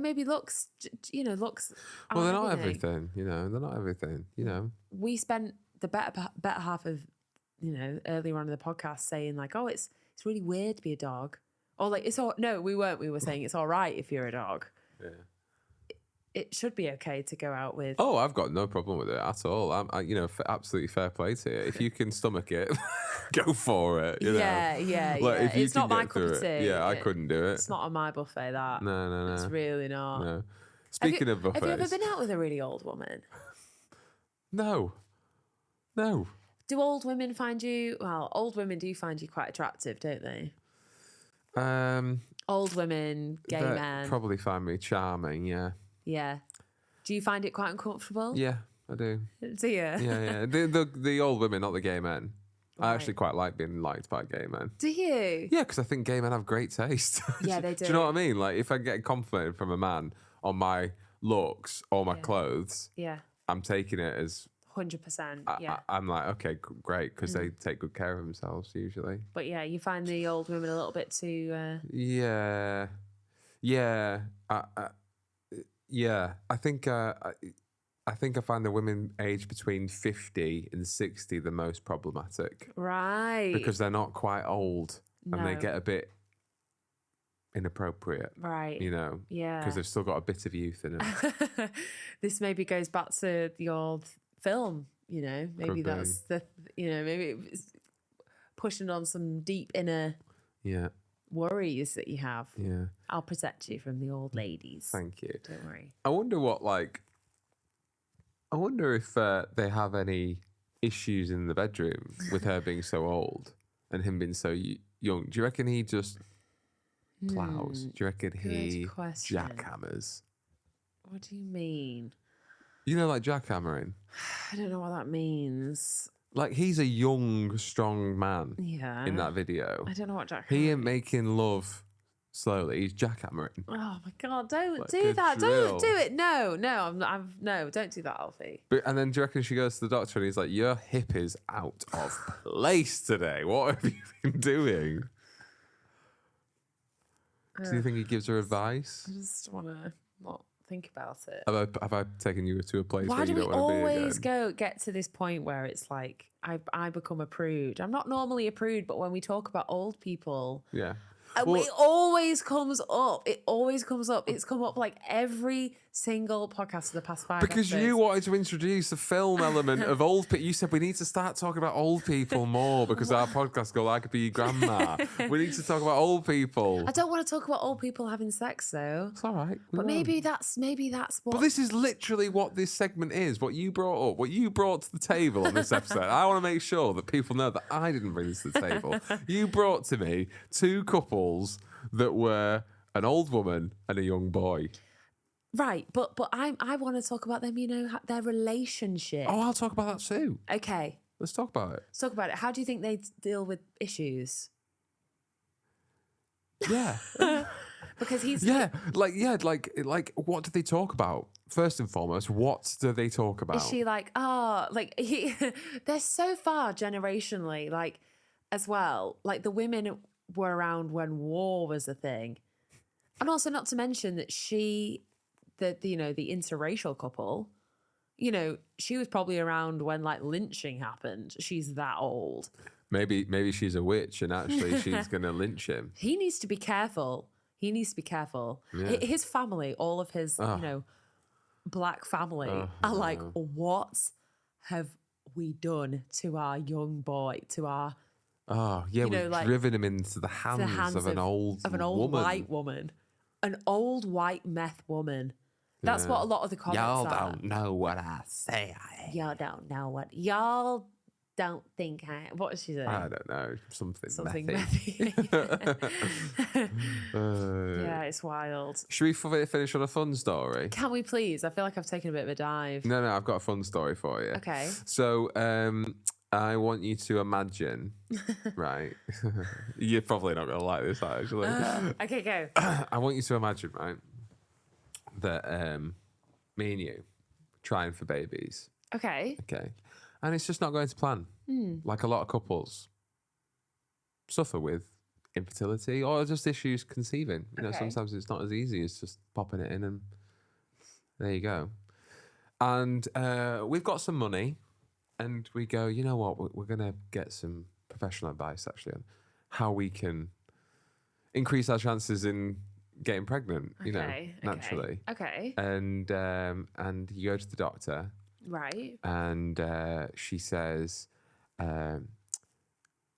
maybe looks, looks.
Well, they're
aren't
not everything. They're not everything.
We spent the better half of, earlier on in the podcast saying like, oh, it's really weird to be a dog, or like it's all. No, we weren't. We were saying it's all right if you're a dog.
Yeah.
It should be okay to go out with.
Oh, I've got no problem with it at all. Absolutely fair play to you. If you can stomach it, go for it.
Yeah.
Like, if you
It's
can
not my
get
cup of
through it.
tea.
Yeah, I couldn't do it.
It's not on my buffet. That
No.
It's really not.
No. Speaking of buffets,
have you ever been out with a really old woman?
No.
Do old women find you? Well, old women do find you quite attractive, don't they? Old women, gay
They
men.
probably find me charming. Yeah.
Yeah. Do you find it quite uncomfortable?
Yeah, I do.
Do you?
Yeah. The old women, not the gay men. I actually quite like being liked by gay men.
Do you?
Yeah, because I think gay men have great taste.
Yeah, they do.
Do you know what I mean? Like, if I get a compliment from a man on my looks or my clothes,
Yeah.
I'm taking it as
100%.
I'm like, okay, great, because they take good care of themselves usually.
But yeah, you find the old women a little bit too.
Yeah. I think I find the women aged between 50 and 60 the most problematic.
Right.
Because they're not quite old and they
No.
get a bit inappropriate.
Right.
You know?
Yeah.
Because they've still got a bit of youth in them.
This maybe goes back to the old film, you know? Maybe
Could
that's maybe it's pushing on some deep inner worries that you have.
Yeah.
I'll protect you from the old ladies.
Thank you.
Don't worry.
I wonder if they have any issues in the bedroom with her being so old and him being so young. Do you reckon he just plows? Do you reckon he jackhammers?
What do you mean?
You know, like jackhammering?
I don't know what that means.
Like, he's a young, strong man
Yeah.
in that video.
I don't know what jackhammering
He ain't making love slowly. He's jackhammering.
Oh my God, don't
Like
do
a
that.
drill.
Don't do it. No, no, don't do that, Alfie.
And then do you reckon she goes to the doctor and he's like, your hip is out of place today. What have you been doing? Do you think he gives her advice?
I just want to not think about it.
Have I taken you to a place
Why
where
do
you
we
don't want to be
always
again?
get to this point where it's like I become a prude? I'm not normally a prude, but when we talk about old people,
Yeah.
it always comes up. It always comes up. It's come up like every single podcast for the past 5
Because
episodes.
you wanted to introduce the film element of old people. You said we need to start talking about old people more because our podcast go, I could be your grandma. We need to talk about old people.
I don't want to talk about old people having sex though.
It's all right.
But maybe that's what.
But this is literally what this segment is. What you brought up, what you brought to the table on this episode. I want to make sure that people know that I didn't bring this to the table. You brought to me 2 couples that were an old woman and a young boy.
Right, but I want to talk about them, you know, their relationship.
Oh, I'll talk about that too.
Okay.
Let's talk about it.
Let's talk about it. How do you think they deal with issues?
Yeah.
Because he's
like what do they talk about? First and foremost, what do they talk about?
Is she like, they're so far generationally, like, as well. Like, the women were around when war was a thing. And also, not to mention that the interracial couple, you know, she was probably around when, like, lynching happened. She's that old.
Maybe she's a witch and actually she's going to lynch him.
He needs to be careful.
Yeah.
His family, all of his, black family are like, what have we done to our young boy, to our...
Oh, yeah, we've driven him into the hands of an old woman.
White woman. An old white meth woman. That's what a lot of the comments
Y'all
are.
don't know what I say I am.
Y'all don't know what... Y'all don't think I... What is she saying?
I don't know. Something
methy. Yeah, it's wild.
Should we finish on a fun story?
Can we please? I feel like I've taken a bit of a dive.
No, I've got a fun story for you.
Okay.
So, I want you to imagine, right? You're probably not going to like this, actually.
Okay, go.
I want you to imagine, right, that me and you trying for babies.
Okay.
Okay. And it's just not going to plan. Like a lot of couples suffer with infertility or just issues conceiving. You know, sometimes it's not as easy as just popping it in and there you go. And we've got some money and we go, you know what, we're going to get some professional advice actually on how we can increase our chances in getting pregnant, you know, naturally.
Okay.
And you go to the doctor.
Right.
And she says,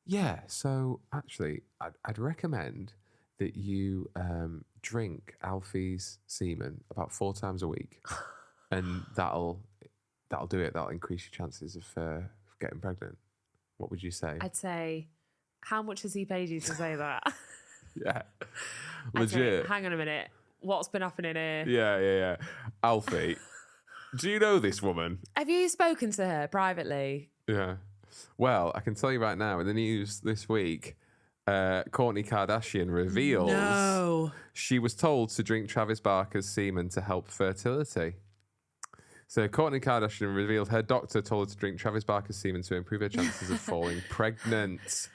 yeah, so actually, I'd recommend that you drink Alfie's semen about 4 times a week. And that'll do it. That'll increase your chances of getting pregnant. What would you say?
I'd say, how much has he paid you to say that?
Yeah.
I'd say,
Legit.
hang on a minute. What's been happening here?
Yeah. Alfie, Do you know this woman?
Have you spoken to her privately?
Yeah. Well, I can tell you right now, in the news this week, Kourtney Kardashian reveals she was told to drink Travis Barker's semen to help fertility. So Kourtney Kardashian revealed her doctor told her to drink Travis Barker's semen to improve her chances of falling pregnant.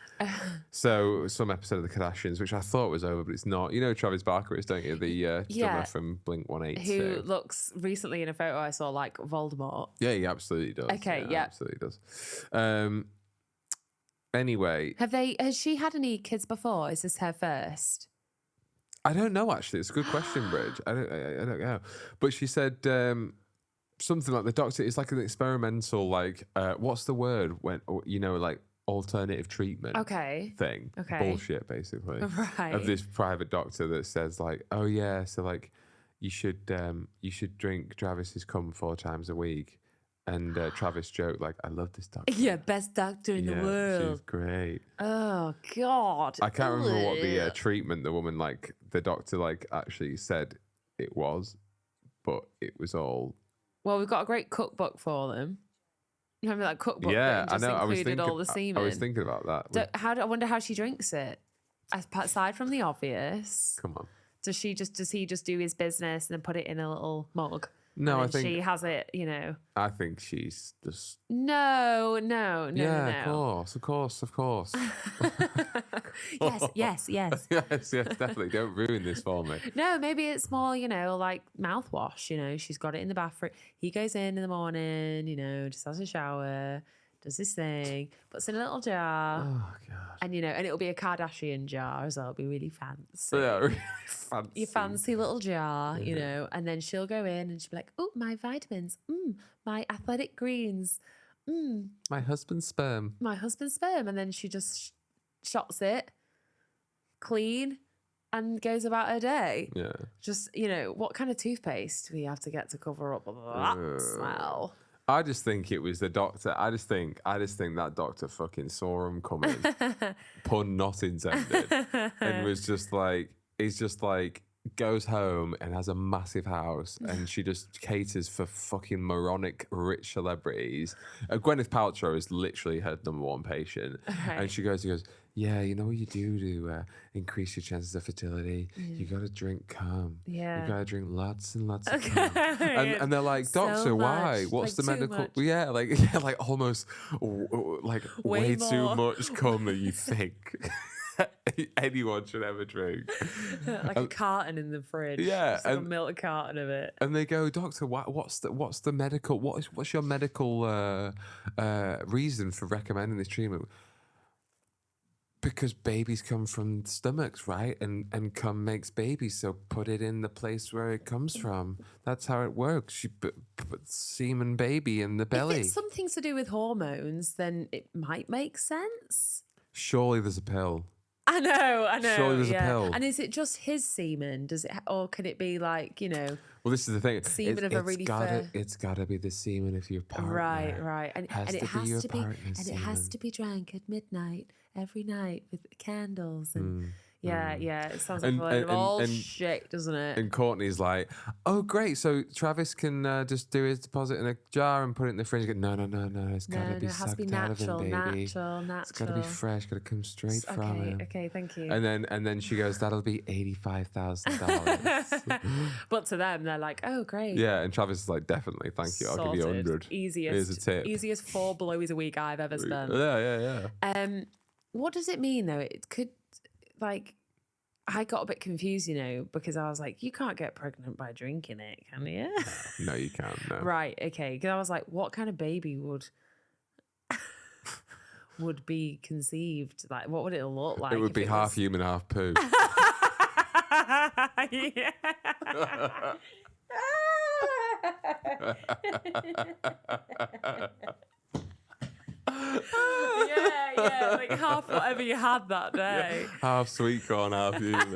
So some episode of the Kardashians, which I thought was over, but it's not. You know who Travis Barker is, don't you? The drummer from Blink-182.
Who looks recently in a photo I saw like Voldemort.
Yeah, he absolutely does.
Okay, yeah.
Absolutely does. Anyway.
Has she had any kids before? Is this her first?
I don't know, actually. It's a good question, Bridge. I don't know. But she said something like the doctor, it's like an experimental, like, what's the word when, you know, like alternative treatment thing. Okay. Bullshit, basically.
Right.
Of this private doctor that says like, oh yeah, so like you should drink Travis's cum 4 times a week. And Travis joked like, I love this doctor.
Yeah, best doctor in the world.
She's great.
Oh God.
I can't remember what the treatment the woman, like the doctor, like actually said it was, but it was all.
Well, we've got a great cookbook for them. You remember that cookbook?
Yeah,
that just
I know.
included all the semen.
I was thinking about that.
I wonder how she drinks it. Aside from the obvious.
Come on.
Does he just do his business and then put it in a little mug?
No, I think
she has it, you know.
I think she's just.
No.
Yeah, of course.
Yes.
yes, definitely. Don't ruin this for me.
No, maybe it's more, you know, like mouthwash. You know, she's got it in the bathroom. He goes in the morning, you know, just has a shower, does this thing, puts in a little jar.
Oh God.
And you know, and it'll be a Kardashian jar as well. It'll be really fancy.
Yeah, really fancy.
Your fancy little jar, you know, and then she'll go in and she'll be like, oh, my vitamins, my athletic greens,
my husband's sperm.
And then she just shots it clean and goes about her day.
Yeah.
Just, you know, what kind of toothpaste do we have to get to cover up that smell?
I just think it was the doctor. I just think that doctor fucking saw him coming, pun not intended, and was just like, he's just like, goes home and has a massive house, and she just caters for fucking moronic rich celebrities. Gwyneth Paltrow is literally her #1 patient, and she goes, yeah, you know what you do to increase your chances of fertility? You got to drink cum. Yeah. You got to drink lots and lots of cum. And they're like, doctor,
so
why?
much.
What's
like
the medical?
Much.
Yeah, like almost like way too much cum than you think anyone should ever drink.
Like a carton in the fridge.
Yeah.
Just like a milk carton of it.
And they go, doctor, what's the medical, what's your medical reason for recommending this treatment? Because babies come from stomachs, right? And cum makes babies, so put it in the place where it comes from. That's how it works. You put semen baby in the belly.
If it's something to do with hormones, then it might make sense.
Surely there's a pill.
I know.
Surely there's a pill.
And is it just his semen? Does it, or can it be like, you know?
Well, this is the thing.
Semen of a really fair.
It's gotta be the semen of your partner.
Right. And it has to be drank at midnight every night with candles and. Yeah, it sounds like a load of old shit, doesn't it?
And Kourtney's like, oh, great, so Travis can just do his deposit in a jar and put it in the fridge. No, it's got to be sucked out of him, baby.
Natural.
It's got to be fresh, got to come straight from him.
Okay, thank you.
And then she goes, that'll be $85,000.
But to them, they're like, oh, great.
Yeah, and Travis is like, definitely, thank you, I'll give you 100. Here's a tip.
Easiest 4 blowies a week I've ever spent.
Yeah.
What does it mean, though? It could... Like, I got a bit confused, you know, because I was like, you can't get pregnant by drinking it, can you?
No, you can't, no.
Right, okay. Because I was like, what kind of baby would be conceived? Like, what would it look like?
It would be half human, half poo.
Yeah. Yeah, like half whatever you had that day.
Yeah. Half sweet corn, half human.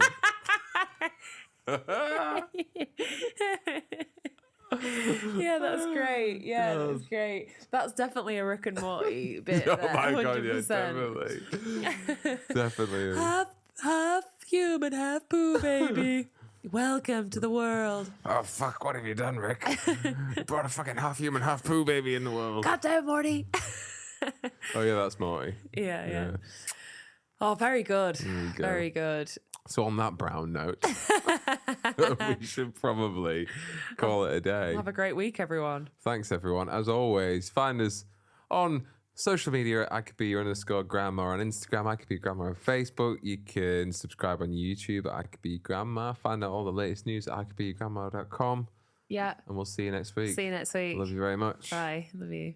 Yeah, that's great. Yeah, that's great. That's definitely a Rick and Morty bit.
Oh
there,
my
100%.
God, yeah, definitely.
Half human, half poo, baby. Welcome to the world.
Oh, fuck, what have you done, Rick? You brought a fucking half human, half poo baby in the world.
Goddamn, Morty.
Oh, yeah, that's Morty.
Yeah. Oh, very good.
go.
Very good.
So on that brown note, we should probably call it a day.
Have a great week, everyone.
Thanks, everyone. As always, find us on social media at @ICouldeBeYour_grandma on Instagram, @ICouldeBeYourGrandma on Facebook. You can subscribe on YouTube at @ICouldeBeYourGrandma. Find out all the latest news at ICouldeBeYourGrandma.com.
Yeah.
And we'll see you next week.
See you next week.
Love you very much.
Bye. Love you.